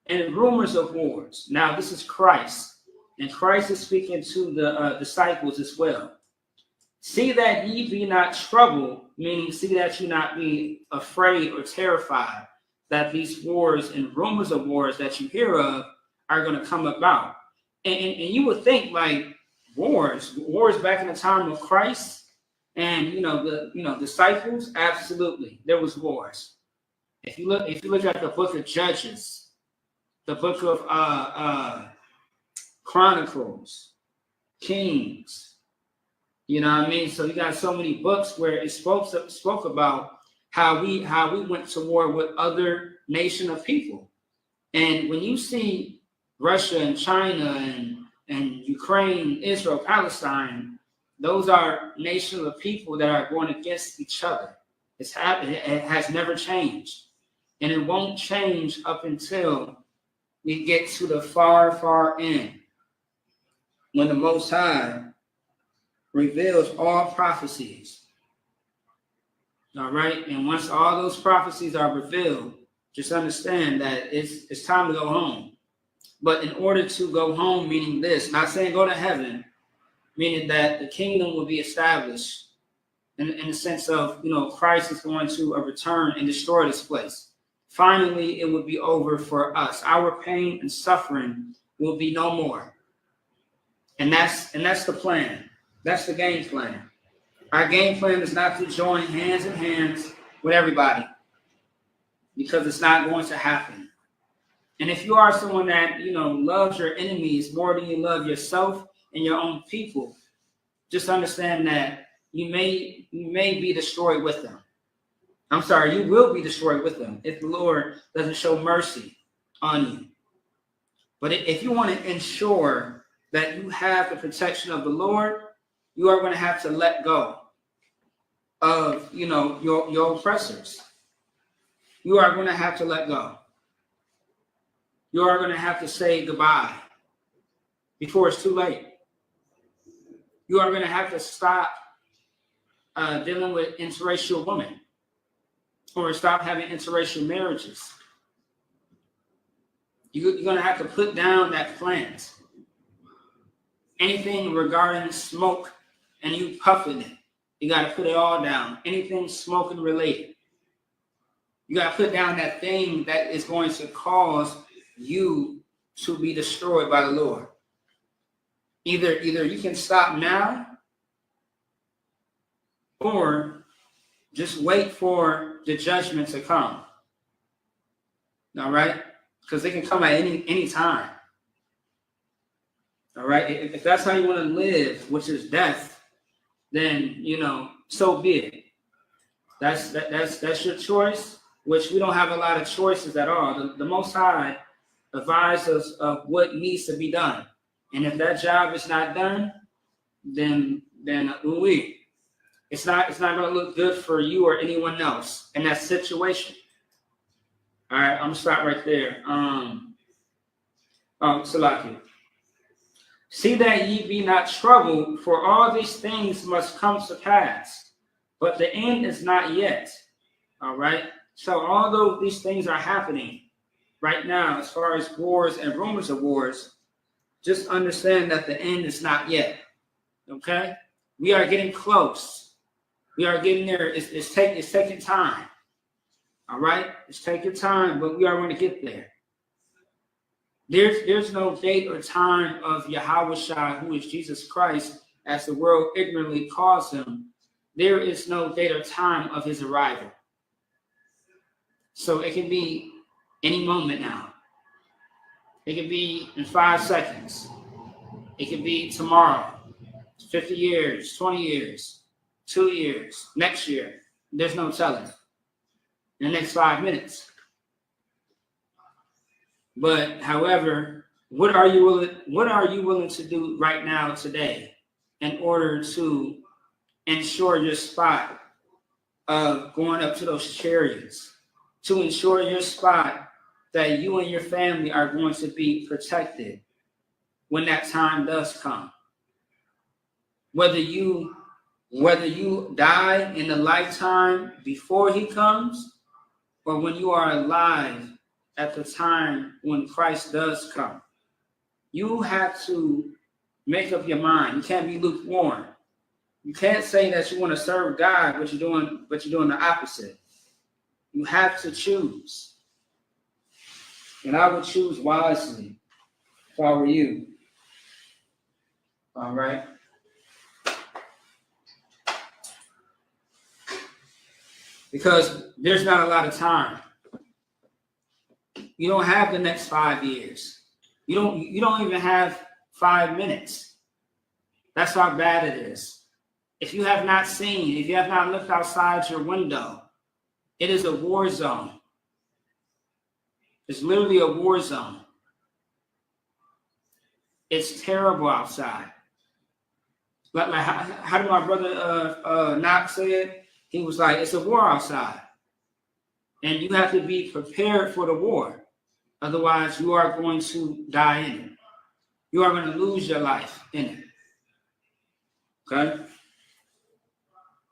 and rumors of wars. Now, this is Christ. And Christ is speaking to the disciples as well. See that ye be not troubled, meaning see that you not be afraid or terrified that these wars and rumors of wars that you hear of are going to come about. And you would think like wars back in the time of Christ and the disciples, absolutely, there was wars. If you look at the book of Judges, the book of Chronicles, Kings, you know what I mean? So you got so many books where it spoke about how we went to war with other nation of people. And when you see Russia and China and Ukraine, Israel, Palestine, those are nations of people that are going against each other. It has never changed. And it won't change up until we get to the far, far end, when the Most High reveals all prophecies. All right? And once all those prophecies are revealed, just understand that it's time to go home. But in order to go home, meaning this, not saying go to heaven, meaning that the kingdom will be established in the sense of, Christ is going to return and destroy this place. Finally, it will be over for us. Our pain and suffering will be no more. And that's the plan. That's the game plan. Our game plan is not to join hands in hands with everybody, because it's not going to happen. And if you are someone that, loves your enemies more than you love yourself and your own people, just understand that you may be destroyed with them. I'm sorry, you will be destroyed with them if the Lord doesn't show mercy on you. But if you want to ensure that you have the protection of the Lord, you are going to have to let go of, your oppressors. You are going to have to let go. You are going to have to say goodbye before it's too late. You are going to have to stop dealing with interracial women, or stop having interracial marriages. You're going to have to put down that plant. Anything regarding smoke and you puffing it, you got to put it all down. Anything smoking related. You got to put down that thing that is going to cause you to be destroyed by the Lord. Either you can stop now, or just wait for the judgment to come. All right? Because they can come at any time. All right? If that's how you want to live, which is death, then, you know, so be it. That's your choice, which we don't have a lot of choices at all. The Most High advised us of what needs to be done. And if that job is not done, then it's not going to look good for you or anyone else in that situation. All right, I'm going to stop right there. Salaki. See that ye be not troubled, for all these things must come to pass, but the end is not yet. All right? So although these things are happening right now, as far as wars and rumors of wars, just understand that the end is not yet. Okay? We are getting close. We are getting there. It's taking time. All right? It's taking time, but we are going to get there. There's no date or time of Yahushua, who is Jesus Christ, as the world ignorantly calls him. There is no date or time of his arrival. So it can be any moment now. It can be in 5 seconds. It can be tomorrow, 50 years, 20 years, 2 years, next year. There's no telling. In the next 5 minutes. But however, what are you willing to do right now today in order to ensure your spot of going up to those chariots, to ensure your spot that you and your family are going to be protected when that time does come? Whether you die in the lifetime before he comes, or when you are alive at the time when Christ does come. You have to make up your mind. You can't be lukewarm. You can't say that you want to serve God, but you're doing the opposite. You have to choose. And I would choose wisely if I were you. All right. Because there's not a lot of time. You don't have the next 5 years. You don't even have 5 minutes. That's how bad it is. If you have not seen, if you have not looked outside your window, it is a war zone. It's literally a war zone. It's terrible outside. Like how did my brother Knox say it? He was like, it's a war outside. And you have to be prepared for the war. Otherwise, you are going to die in it. You are going to lose your life in it. Okay?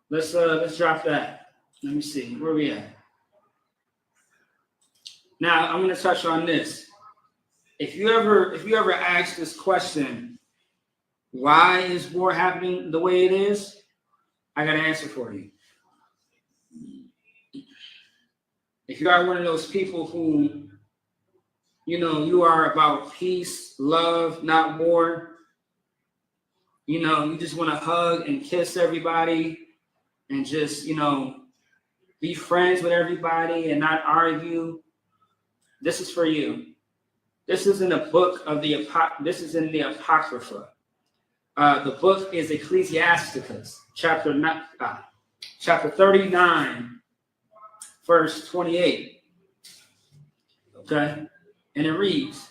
Let's drop that. Let me see. Where we at? Now, I'm going to touch on this. If you ever ask this question, why is war happening the way it is? I got an answer for you. If you are one of those people who, you are about peace, love, not war, you just want to hug and kiss everybody and just, be friends with everybody and not argue, this is for you. This is in the book of this is in the Apocrypha. The book is Ecclesiasticus, chapter 39, verse 28. Okay? And it reads,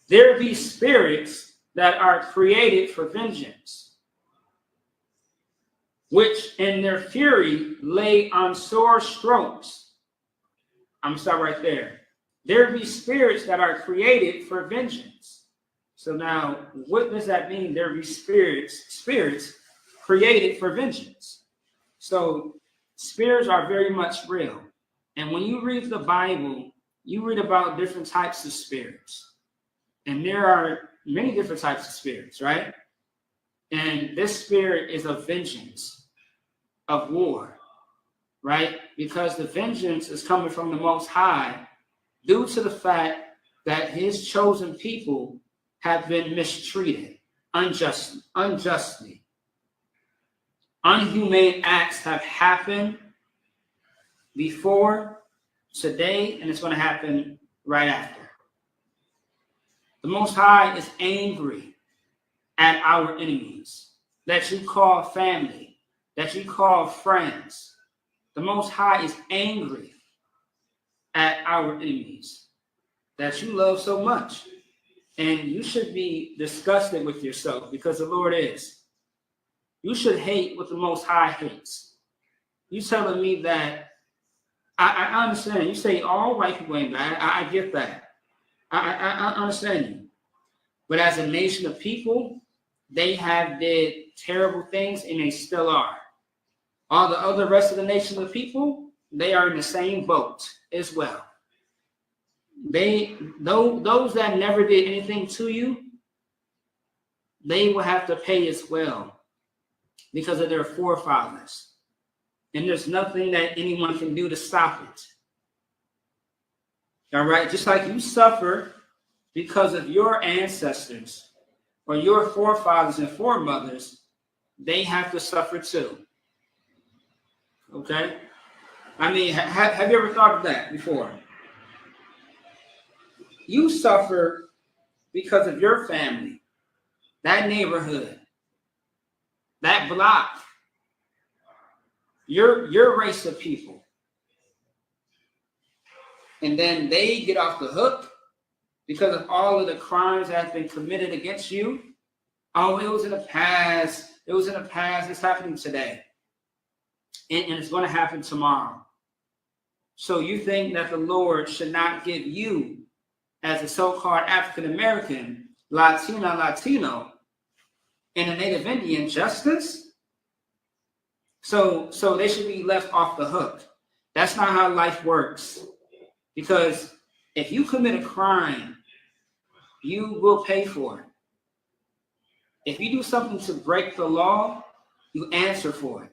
there be spirits that are created for vengeance, which in their fury lay on sore strokes. I'm going to stop right there. There be spirits that are created for vengeance. So now, what does that mean? There be spirits created for vengeance. So spirits are very much real. And when you read the Bible, you read about different types of spirits. And there are many different types of spirits, right? And this spirit is of vengeance, of war, right? Because the vengeance is coming from the Most High due to the fact that his chosen people have been mistreated unjustly. Unhumane acts have happened before, today, and it's going to happen right after. The Most High is angry at our enemies that you call family, that you call friends. The Most High is angry at our enemies that you love so much. And you should be disgusted with yourself because the Lord is. You should hate what the Most High hates. You telling me that, I understand. You say all white people ain't bad. I get that. I understand you. But as a nation of people, they have did terrible things and they still are. All the other rest of the nation of people, they are in the same boat as well. Those that never did anything to you, they will have to pay as well because of their forefathers. And there's nothing that anyone can do to stop it. All right, just like you suffer because of your ancestors or your forefathers and foremothers, they have to suffer too. Okay? I mean, have you ever thought of that before? You suffer because of your family, that neighborhood, that block, your race of people. And then they get off the hook because of all of the crimes that have been committed against you. Oh, it was in the past. It was in the past. It's happening today. And it's going to happen tomorrow. So you think that the Lord should not give you, as a so-called African-American, Latino, and a Native Indian justice? So they should be left off the hook. That's not how life works. Because if you commit a crime, you will pay for it. If you do something to break the law, you answer for it.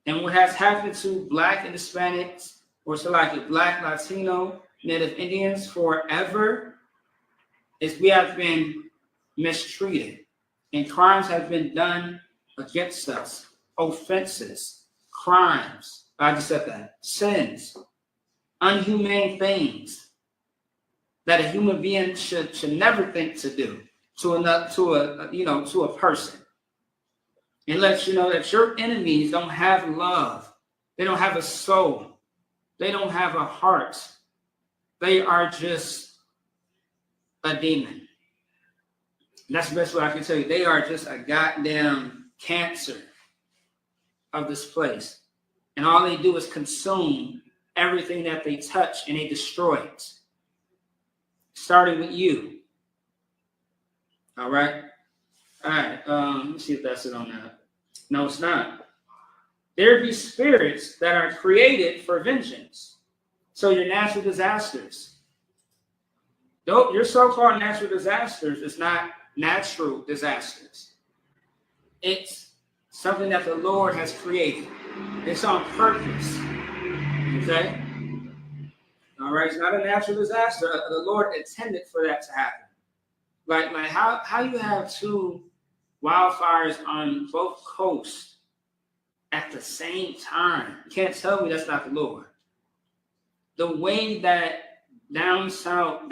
And what has happened to Black and Hispanics, or so like it, Black, Latino, Native Indians forever, is we have been mistreated. And crimes have been done against us. Offenses, crimes, I just said that, sins, unhumane things that a human being should never think to do to a person. It lets you know that your enemies don't have love. They don't have a soul. They don't have a heart. They are just a demon. That's the best way I can tell you. They are just a goddamn cancer of this place. And all they do is consume everything that they touch, and they destroy it. Starting with you. All right? All right. Let's see if that's it on that. No, it's not. There be spirits that are created for vengeance. So your natural disasters. Your so-called natural disasters is not natural disasters. It's something that the Lord has created. It's on purpose. Okay? All right? It's not a natural disaster. The Lord intended for that to happen. Like how you have two wildfires on both coasts at the same time. You can't tell me that's not the Lord. The way that down south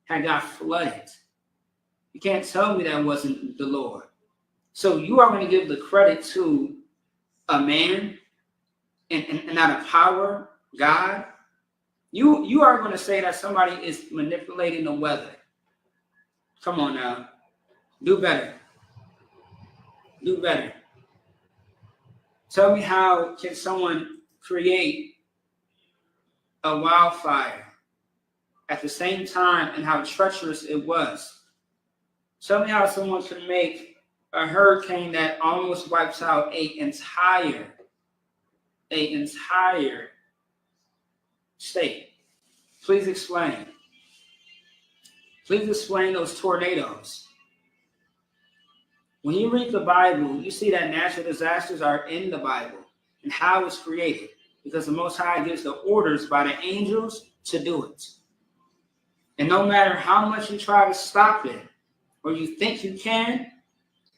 had got flooded. You can't tell me that wasn't the Lord. So you are going to give the credit to a man and not a power, God. You are going to say that somebody is manipulating the weather. Come on now. Do better. Do better. Tell me, how can someone create a wildfire at the same time and how treacherous it was? Tell me how someone can make a hurricane that almost wipes out an entire state. Please explain. Please explain those tornadoes. When you read the Bible, you see that natural disasters are in the Bible and how it's created, because the Most High gives the orders by the angels to do it. And no matter how much you try to stop it, or you think you can,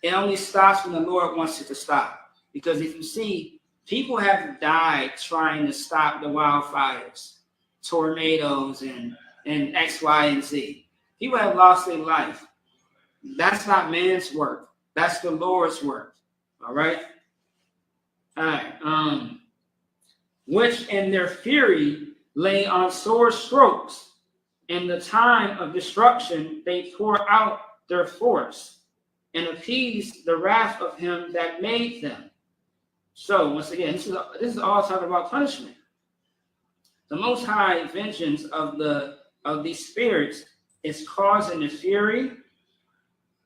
it only stops when the Lord wants it to stop. Because if you see, people have died trying to stop the wildfires, tornadoes, and X, Y, and Z. People have lost their life. That's not man's work. That's the Lord's work. All right? All right. Which in their fury lay on sore strokes. In the time of destruction, they pour out their force and appease the wrath of him that made them. So once again, this is all talking about punishment. The Most High vengeance of these spirits is causing the fury,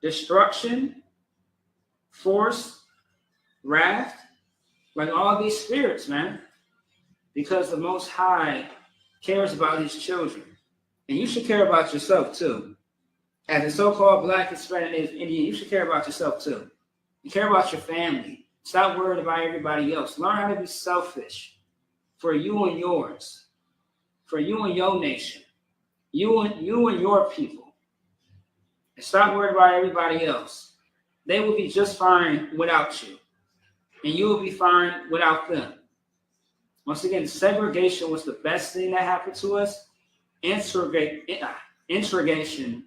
destruction, force, wrath, like all these spirits, man. Because the Most High cares about his children. And you should care about yourself too. As a so-called Black, Hispanic, Native Indian, you should care about yourself too. You care about your family. Stop worrying about everybody else. Learn how to be selfish for you and yours, for you and your nation, you and your people. And stop worrying about everybody else. They will be just fine without you, and you will be fine without them. Once again, segregation was the best thing that happened to us. Integration,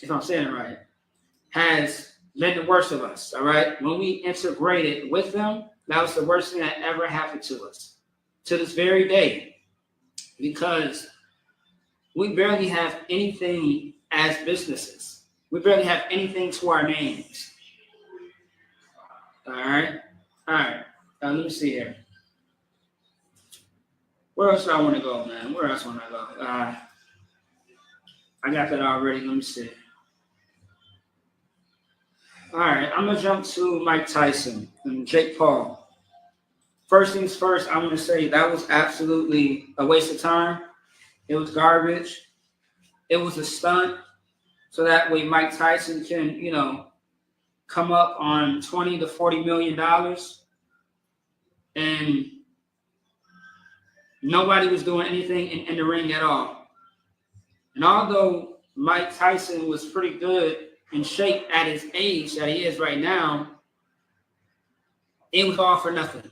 if I'm saying it right, has been the worst of us, all right? When we integrated with them, that was the worst thing that ever happened to us, to this very day, because we barely have anything as businesses. We barely have anything to our names. All right? Let me see here. Where else do I want to go, man? Where else want I go? I got that already. Let me see. All right, I'm going to jump to Mike Tyson and Jake Paul. First things first, I'm going to say that was absolutely a waste of time. It was garbage. It was a stunt. So that way Mike Tyson can, come up on $20 to $40 million. And nobody was doing anything in the ring at all. And although Mike Tyson was pretty good in shape at his age that he is right now, it was all for nothing.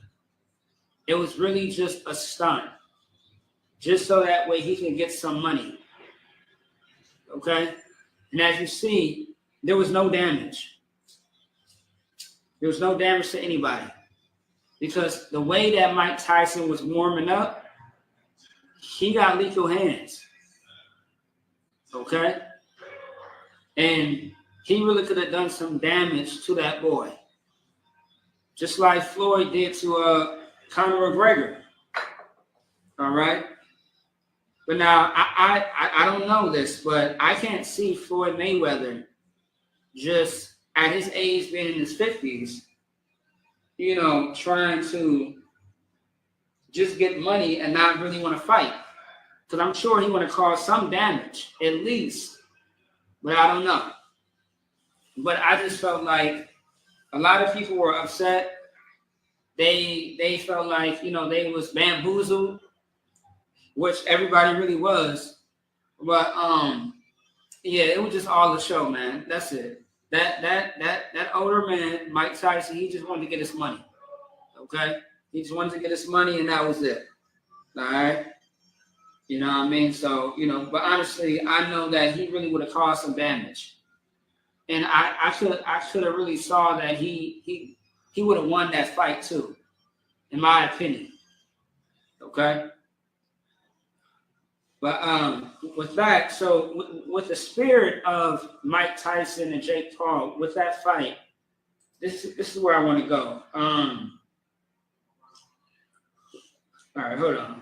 It was really just a stunt, just so that way he can get some money. Okay? And as you see, there was no damage. There was no damage to anybody. Because the way that Mike Tyson was warming up, he got lethal hands. Okay? And he really could have done some damage to that boy. Just like Floyd did to Conor McGregor. All right? But now, I don't know this, but I can't see Floyd Mayweather just at his age, being in his 50s, trying to just get money and not really want to fight. Because I'm sure he want to cause some damage, at least. But I don't know. But I just felt like a lot of people were upset. They felt like, they was bamboozled, which everybody really was. But yeah, it was just all a show, man. That's it. That older man, Mike Tyson, he just wanted to get his money. Okay? He just wanted to get his money, and that was it. All right? You know what I mean? So, but honestly, I know that he really would have caused some damage. And I should have really saw that he would have won that fight too, in my opinion. Okay? But with that, so with the spirit of Mike Tyson and Jake Paul, with that fight, this is where I want to go. All right, hold on.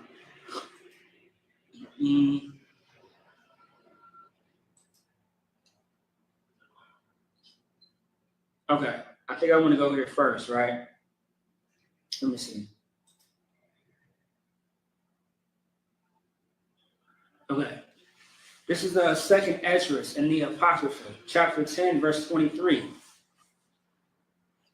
Okay, think I want to go here first, right? Let me see. Okay. This is the second Esdras in the Apocrypha, chapter 10, verse 23.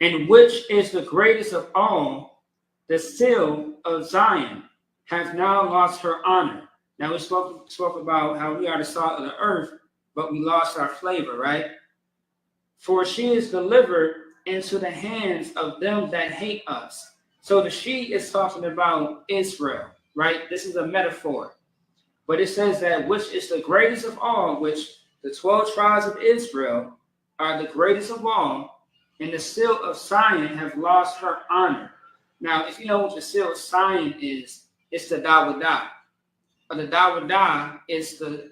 And which is the greatest of all, the seal of Zion has now lost her honor. Now we spoke about how we are the salt of the earth, but we lost our flavor, right? For she is delivered into the hands of them that hate us. So the she is talking about Israel, right? This is a metaphor. But it says that which is the greatest of all, which the 12 tribes of Israel are the greatest of all, and the seal of Zion have lost her honor. Now, if you know what the seal of Zion is, it's the Dawadah. The Dawadah is the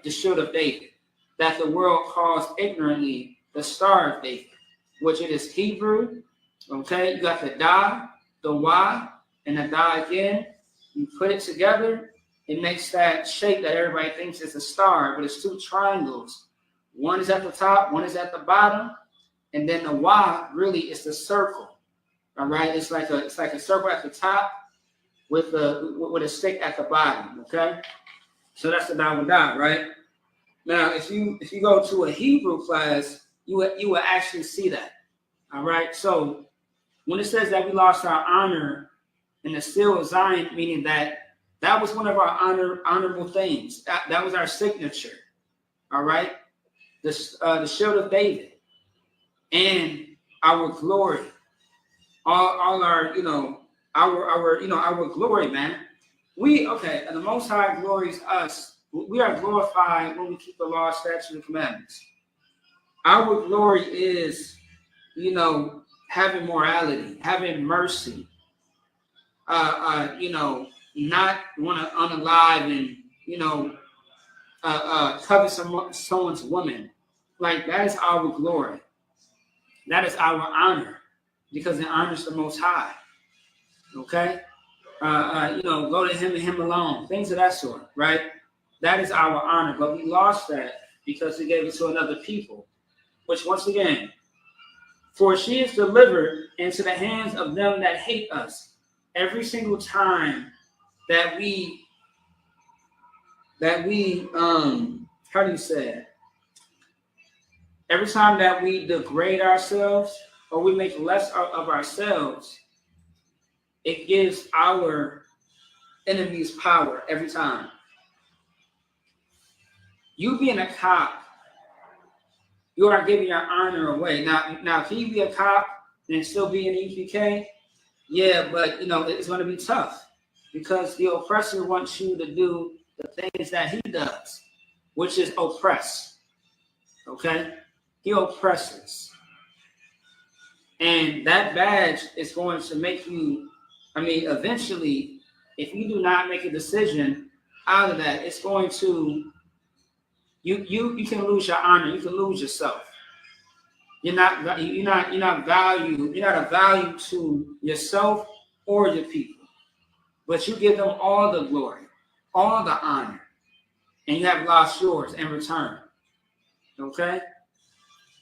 shield of David, that the world calls ignorantly the Star of David, which it is Hebrew. Okay, you got the Da, the Wa, and the Da again. You put it together, it makes that shape that everybody thinks is a star, but it's two triangles. One is at the top, one is at the bottom, and then the Wa really is the circle. All right, it's like a circle at the top with a stick at the bottom. Okay, so that's the Dawadah, right? Now, if you go to a Hebrew class, you will actually see that. All right, so when it says that we lost our honor in the seal of Zion, meaning that was one of our honorable things. That was our signature. All right, the shield of David and our glory, all our our glory, man. And the Most High glories us. We are glorified when we keep the law, statutes, and commandments. Our glory is, having morality, having mercy, not want to unalive and, covet someone's woman. Like, that is our glory. That is our honor, because it honors the Most High. Okay? Go to him and him alone. Things of that sort, right? That is our honor. But we lost that because we gave it to another people. Which, once again, for she is delivered into the hands of them that hate us. Every single time that we how do you say it? Every time that we degrade ourselves or we make less of ourselves, it gives our enemies power every time. You being a cop, you are giving your honor away. Now, if he be a cop and still be an EPK, yeah, but it's going to be tough because the oppressor wants you to do the things that he does, which is oppress. Okay, he oppresses, and that badge is going to make you. Eventually, if you do not make a decision out of that, it's going to. You can lose your honor. You can lose yourself. You're not a value to yourself or your people, but you give them all the glory, all the honor, and you have lost yours in return. Okay.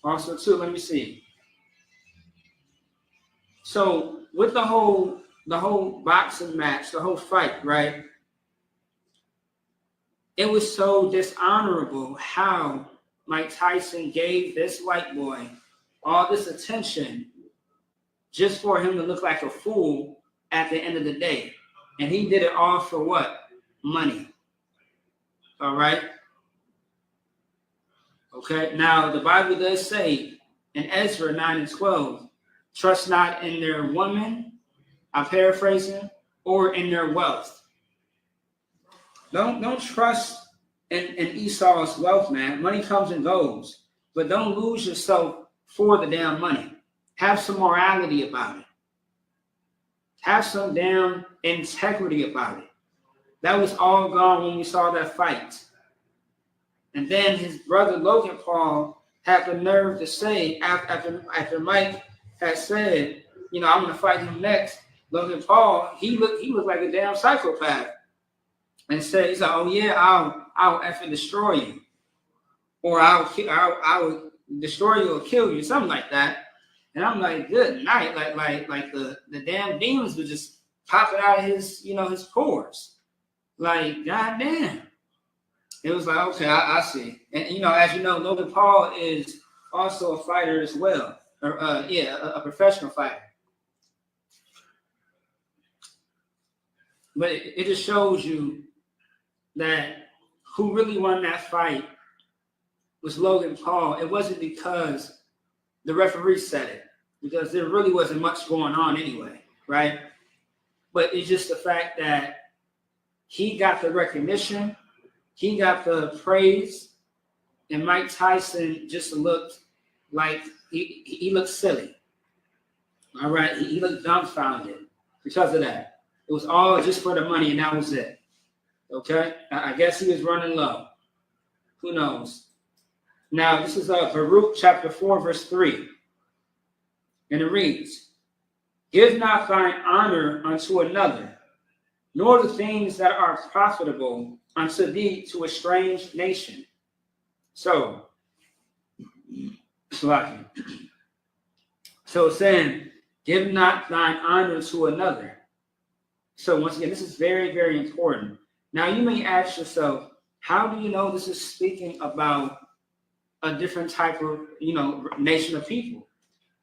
Also, too, let me see. So with the whole boxing match, the whole fight, right? It was so dishonorable how Mike Tyson gave this white boy all this attention just for him to look like a fool at the end of the day. And he did it all for what? Money. All right? Okay, now the Bible does say in Ezra 9 and 12, trust not in their woman, I'm paraphrasing, or in their wealth. Don't trust in Esau's wealth, man. Money comes and goes, but don't lose yourself for the damn money. Have some morality about it. Have some damn integrity about it. That was all gone when we saw that fight. And then his brother Logan Paul had the nerve to say, after Mike had said, I'm going to fight him next. Logan Paul, he looked like a damn psychopath. And said, he's like, oh yeah, I'll effing destroy you, or I'll destroy you or kill you, something like that. And I'm like, good night. Like the damn demons were just popping out of his, his pores. Like, goddamn. It was like, okay, I see. And, as you know, Logan Paul is also a fighter as well. A professional fighter. But it just shows you that who really won that fight was Logan Paul. It wasn't because the referee said it, because there really wasn't much going on anyway, right? But it's just the fact that he got the recognition, he got the praise, and Mike Tyson just looked like he looked silly. All right, he looked dumbfounded because of that. It was all just for the money, and that was it. Okay, I guess he was running low. Who knows? Now, this is Baruch chapter 4, verse 3. And it reads, give not thine honor unto another, nor the things that are profitable unto thee to a strange nation. So it's saying, give not thine honor to another. So once again, this is very, very important. Now you may ask yourself, how do you know this is speaking about a different type of, nation of people?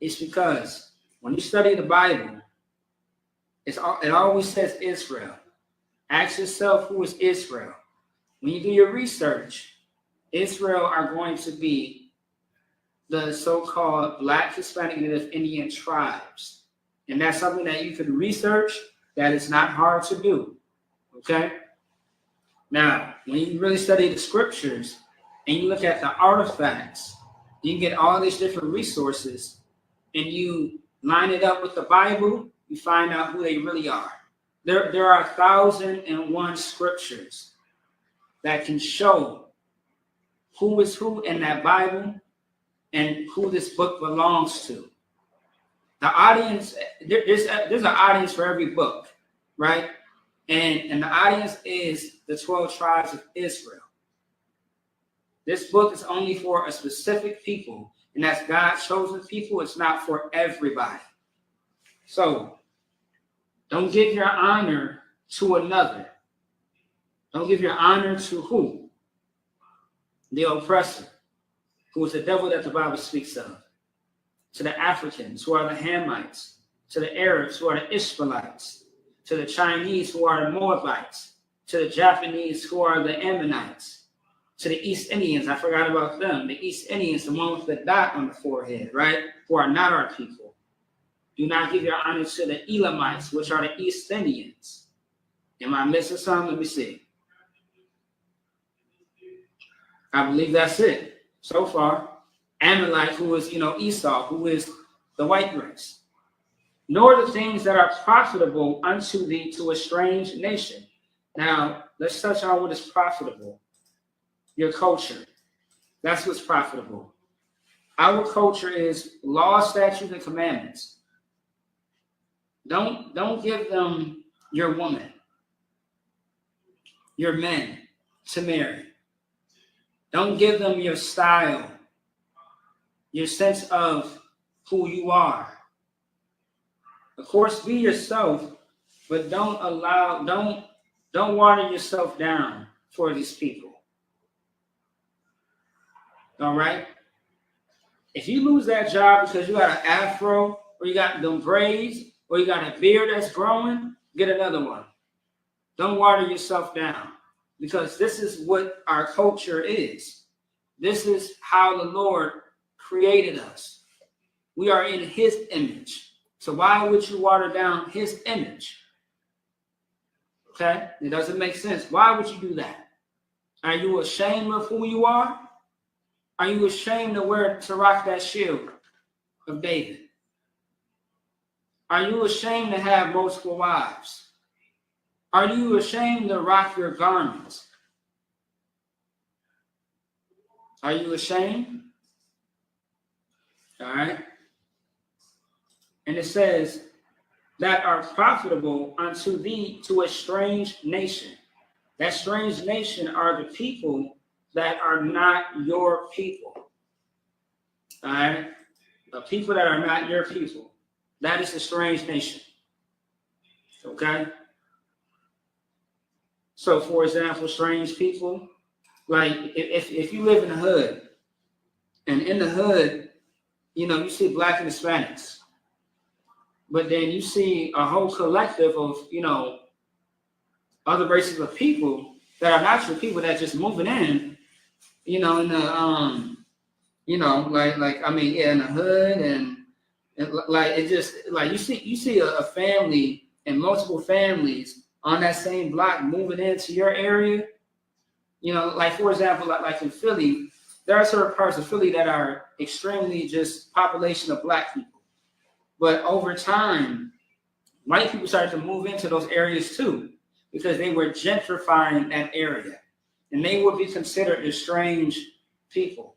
It's because when you study the Bible, it always says Israel. Ask yourself, who is Israel? When you do your research, Israel are going to be the so-called Black, Hispanic, and Native Indian tribes. And that's something that you could research. That is not hard to do. Okay? Now, when you really study the scriptures and you look at the artifacts, you get all these different resources and you line it up with the Bible, you find out who they really are. There are 1,001 scriptures that can show who is who in that Bible and who this book belongs to. The audience, there's an audience for every book, right? And the audience is the 12 tribes of Israel. This book is only for a specific people, and that's God's chosen people. It's not for everybody. So don't give your honor to another. Don't give your honor to who? The oppressor, who is the devil that the Bible speaks of. To the Africans, who are the Hamites. To the Arabs, who are the Ishmaelites. To the Chinese, who are the Moabites. To the Japanese, who are the Ammonites. To the East Indians, I forgot about them. The East Indians, the one with the dot on the forehead, right? Who are not our people. Do not give your honor to the Elamites, which are the East Indians. Am I missing something? Let me see. I believe that's it so far. Amalek, who is, Esau, who is the white race. Nor the things that are profitable unto thee to a strange nation. Now, let's touch on what is profitable. Your culture. That's what's profitable. Our culture is law, statutes, and commandments. Don't give them your woman, your men to marry. Don't give them your style, your sense of who you are. Of course, be yourself, but don't water yourself down for these people. All right? If you lose that job because you got an afro, or you got them braids, or you got a beard that's growing, get another one. Don't water yourself down, because this is what our culture is. This is how the Lord created us. We are in his image. So why would you water down his image? Okay? It doesn't make sense. Why would you do that? Are you ashamed of who you are? Are you ashamed to rock that shield of David? Are you ashamed to have multiple wives? Are you ashamed to rock your garments? Are you ashamed? All right. And it says that are profitable unto thee to a strange nation. That strange nation are the people that are not your people. All right. people that are not your people. That is a strange nation. Okay? So, for example, strange people, like if you live in the hood, and in the hood, you know, you see Black and Hispanics, but then you see a whole collective of, you know, other races of people that are not your people that just moving in, you know, in the you know, like I mean, yeah, in the hood, and like it just like you see a family and multiple families on that same block moving into your area. You know, like for example, like in Philly, there are certain parts of Philly that are extremely just population of Black people. But over time, white people started to move into those areas too, because they were gentrifying that area, and they would be considered the strange people.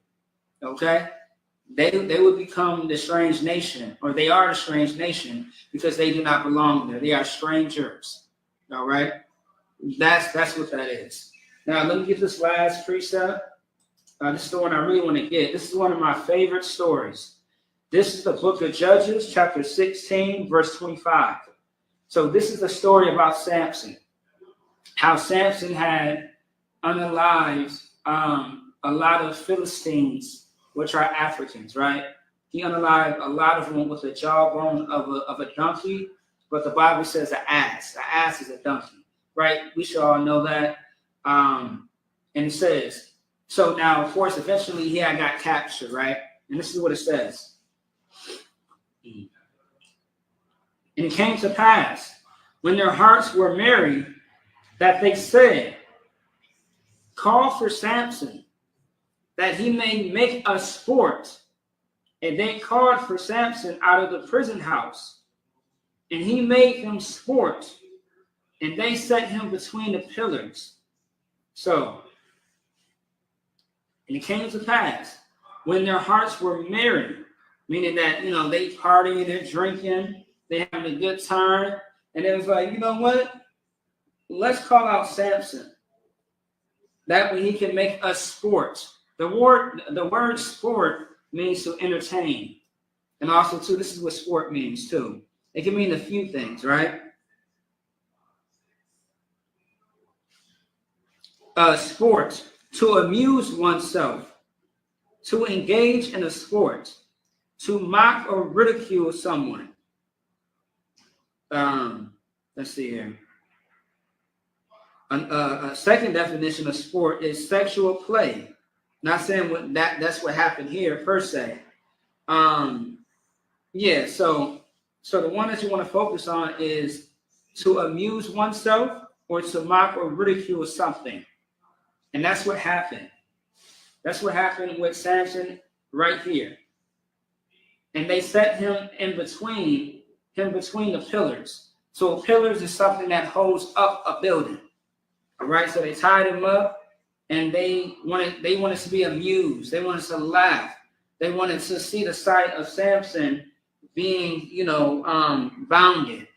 Okay, they would become the strange nation, or they are the strange nation because they do not belong there. They are strangers. All right, that's what that is. Now let me get this last precept. This is the one I really want to get. This is one of my favorite stories. This is the book of Judges, chapter 16, verse 25. So this is a story about Samson. How Samson had unalived a lot of Philistines, which are Africans, right? He unalived a lot of them with the jawbone of a donkey, but the Bible says an ass. An ass is a donkey, right? We should all know that. And it says, so now, of course, eventually he had got captured, right? And this is what it says. And it came to pass, when their hearts were merry, that they said, call for Samson, that he may make us sport. And they called for Samson out of the prison house, and he made them sport, and they set him between the pillars. So, and it came to pass, when their hearts were merry, meaning that, you know, they partying, they're drinking, they having a good time, and it was like, you know what? Let's call out Samson. That way he can make us sport. The word sport means to entertain. And also, too, this is what sport means, too. It can mean a few things, right? Sport, to amuse oneself, to engage in a sport, to mock or ridicule someone. Let's see here. A second definition of sport is sexual play. Not saying that's what happened here per se. Yeah, so the one that you want to focus on is to amuse oneself or to mock or ridicule something. And that's what happened. That's what happened with Samson right here. And they set him in between the pillars. So pillars is something that holds up a building. All right, so they tied him up, and they wanted to be amused. They wanted to laugh. They wanted to see the sight of Samson being, bounded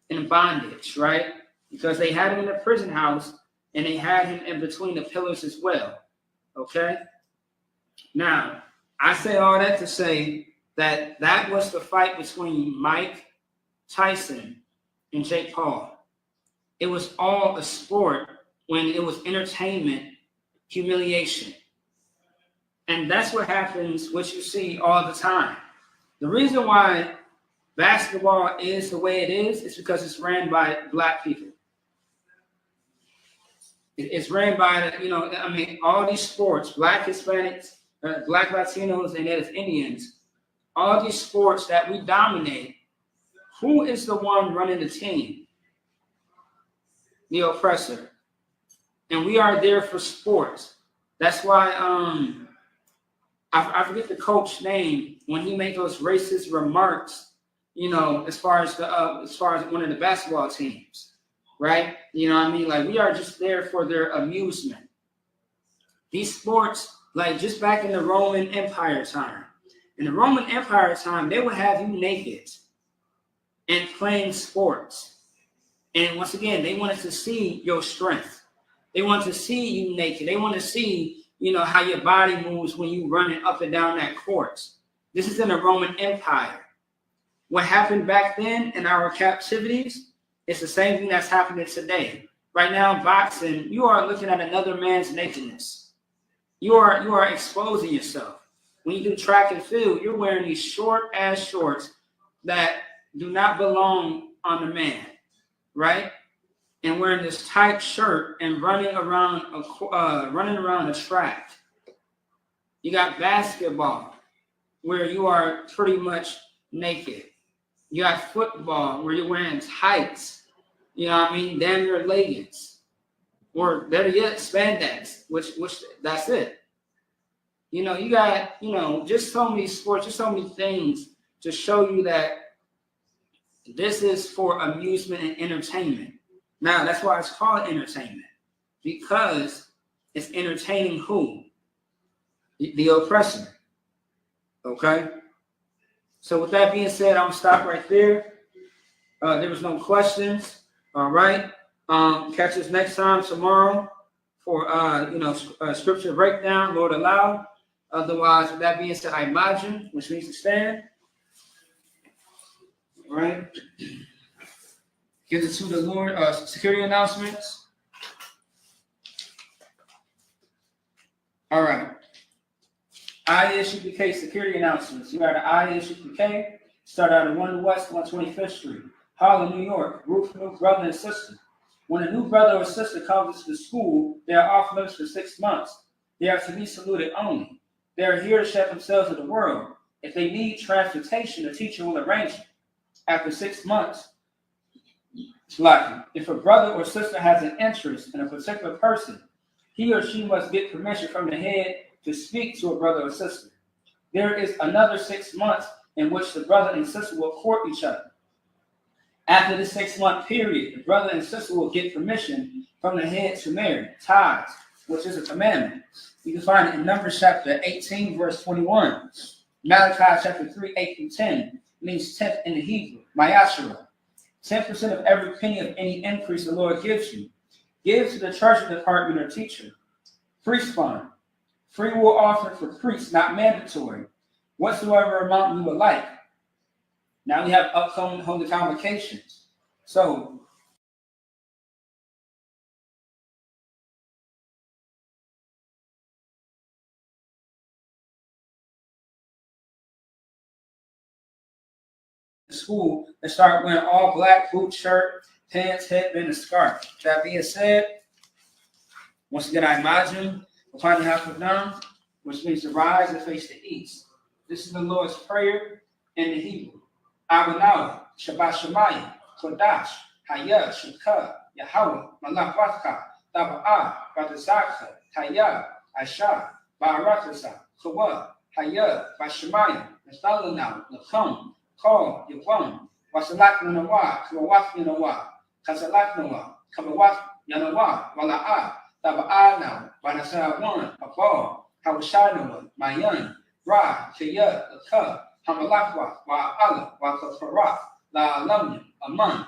in bondage, right? Because they had him in the prison house, and they had him in between the pillars as well. Okay? Now, I say all that to say that was the fight between Mike Tyson and Jake Paul. It was all a sport when it was entertainment, humiliation. And that's what happens, what you see all the time. The reason why basketball is the way it is because it's ran by Black people. It's ran by, all these sports, Black Hispanics, Black Latinos, and Native Indians, all these sports that we dominate, who is the one running the team? The oppressor. And we are there for sports. That's why I forget the coach's name when he made those racist remarks, as far as one of the basketball teams, right? You know what I mean? Like, we are just there for their amusement. These sports, like just back in the Roman Empire time. In the Roman Empire time, they would have you naked and playing sports. And once again, they wanted to see your strength. They want to see you naked. They want to see, how your body moves when you running up and down that court. This is in the Roman Empire. What happened back then in our captivities, it's the same thing that's happening today. Right now, boxing, you are looking at another man's nakedness. You are exposing yourself. When you do track and field, you're wearing these short-ass shorts that do not belong on the man, right? And wearing this tight shirt and running around a track. You got basketball, where you are pretty much naked. You got football, where you're wearing tights. You know what I mean? Damn your leggings. Or better yet, spandex, which that's it. You know, you got, just so many sports, just so many things to show you that this is for amusement and entertainment. Now, that's why it's called entertainment, because it's entertaining who? The oppressor. Okay? So with that being said, I'm going to stop right there. There was no questions. All right? Catch us next time tomorrow for, scripture breakdown, Lord allow. Otherwise, with that being said, I imagine, which means to stand. All right. Give it to the Lord. Security announcements. All right. ISUPK security announcements. You are the ISUPK. Start out at 1 West 125th Street, Harlem, New York. Group for new brother and sister. When a new brother or sister comes to the school, they are off limits for 6 months. They are to be saluted only. They are here to share themselves with the world. If they need transportation, the teacher will arrange it. After 6 months, if a brother or sister has an interest in a particular person, he or she must get permission from the head to speak to a brother or sister. There is another 6 months in which the brother and sister will court each other. After the 6-month period, the brother and sister will get permission from the head to marry, tithes, which is a commandment. You can find it in Numbers chapter 18, verse 21. Malachi chapter 3, 8 through 10 means tenth in the Hebrew, Mayashara. 10% of every penny of any increase the Lord gives you. Give to the treasury department or teacher. Priest fund. Free will offering for priests, not mandatory. Whatsoever amount you would like. Now we have upcoming holy convocations. So, school, they start wearing all black, boot, shirt, pants, headband, and scarf. That being said, once again, I imagine upon the half of them, which means to rise and face the east. This is the Lord's Prayer in the Hebrew. Abanawa, Shabbat Shemayim, Kodash, Hayah, Shukah, Yahweh, Malachwatka, Taba'ah, Badazaka, Hayah, Aisha, Ba'arakasa, Kawa, Hayah, Bashemayim, Nathalanau, Lacham, Call, Yawan, Wasalak Nanawa, Kawawat Yanawa, Kasalak Nawa, Kawawat Yanawa, Wala'a, Taba'ana, Banasawan, Abal, Hawashanawa, Mayan, Ra, Kaya, Laka, Hamalakwa, Wa'ala, Wakafara, La Alamya, Aman.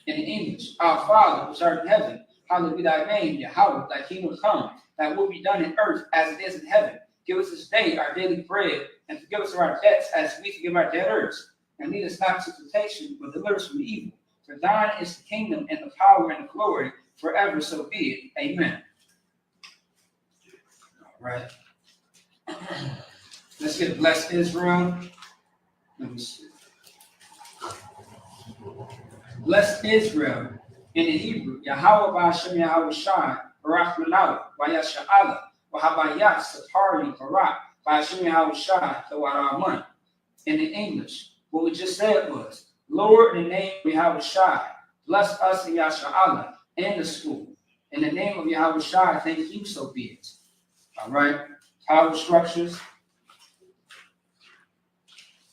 In English, our Father which art in heaven, hallowed be thy name, Yahweh, thy kingdom come, thy will be done in earth as it is in heaven. Give us this day our daily bread, and forgive us our debts as we forgive our debtors. And lead us not to temptation, but deliver us from evil. For thine is the kingdom and the power and the glory forever, so be it. Amen. All right. Let's get blessed Israel. Let me see. Blessed Israel in the Hebrew, Yahweh Ba'ashem Yahweh Shai, Barak Manawa, Vayasha'ala, Wahabayat, Sapari, Barak, Ba'ashem Yahweh Shai, Tawaraman. In the English, what we just said was, Lord, in the name of Yahweh Shai, bless us in Yasha'Allah and the school. In the name of Yahweh Shai, thank you, so be it. All right. Power structures.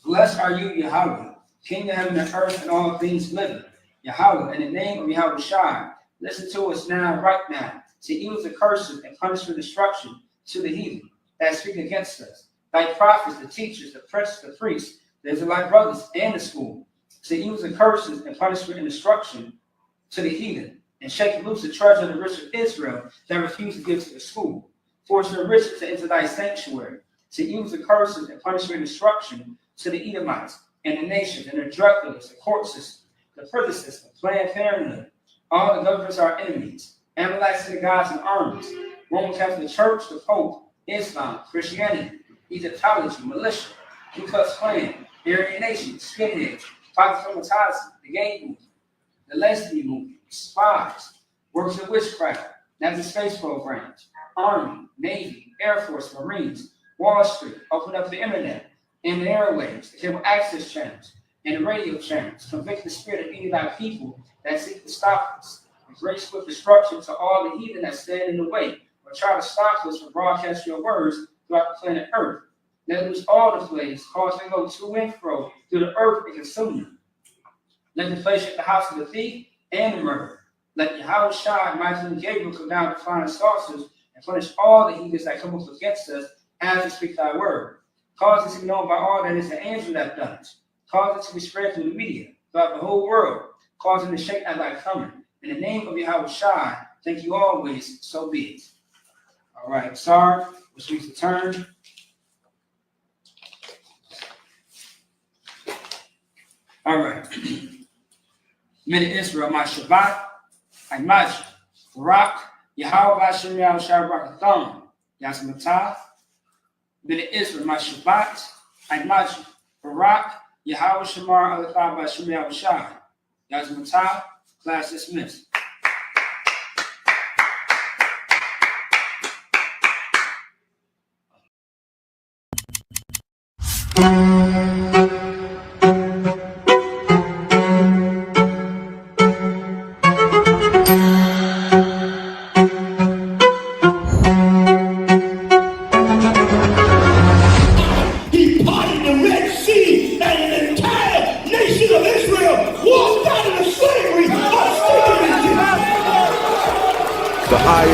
Blessed are you, Yahweh, King of heaven and earth and all things living. Yahweh, in the name of Yahweh Shai, listen to us now, right now, to use the curses and punish for destruction to the heathen that speak against us. Thy prophets, the teachers, the princes, the priests, the Israelite brothers, and the school, to use the curses and punishment and destruction to the heathen, and shake loose the treasure of the rich of Israel that refuse to give to the school. Force the rich to enter thy sanctuary, to use the curses and punishment destruction to the Edomites and the nations and the drug dealers, the court system, the prison system, Planned Parenthood. All the governments are enemies. Amalekites to the gods and armies. Roman Catholic Church, the Pope, Islam, Christianity, Egyptology, militia, Ku Klux Klan, Aryan Nation, skinheads, proselytizing, the gay movement, the lesbian movement, spies, works of witchcraft, Nazi space programs, Army, Navy, Air Force, Marines, Wall Street, open up the internet and the airwaves, the cable access channels, and the radio channels, convict the spirit of any of our people that seek to stop us, and bring swift destruction to all the heathen that stand in the way or try to stop us from broadcasting your words throughout the planet Earth. Let lose all the plagues, cause them to go to and fro through the earth and consume them. Let the plague shake the house of the thief and the murderer. Let Yahweh Shai, Michael, and Gabriel come down to find saucers and punish all the heathens that come up against us as we speak thy word. Cause it to be known by all that it's the angel that done it. Cause it to be spread through the media, throughout the whole world. Cause it to shake at thy coming. In the name of Yahweh Shai, thank you always, so be it. All right, Sar, which means the turn. All right. Men of Israel, my Shabbat, Imaj, Barak, Yahweh Hashem Yahushua Barakathon, Yasmatah. Men of Israel, my Shabbat, Imaj, Barak, Yahweh Shamar Alathah Hashem Yahushua, Yasmatah. Class dismissed.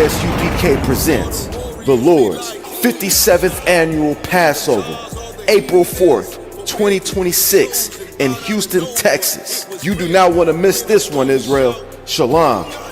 ISUPK presents the Lord's 57th Annual Passover, April 4th, 2026 in Houston, Texas. You do not want to miss this one, Israel. Shalom.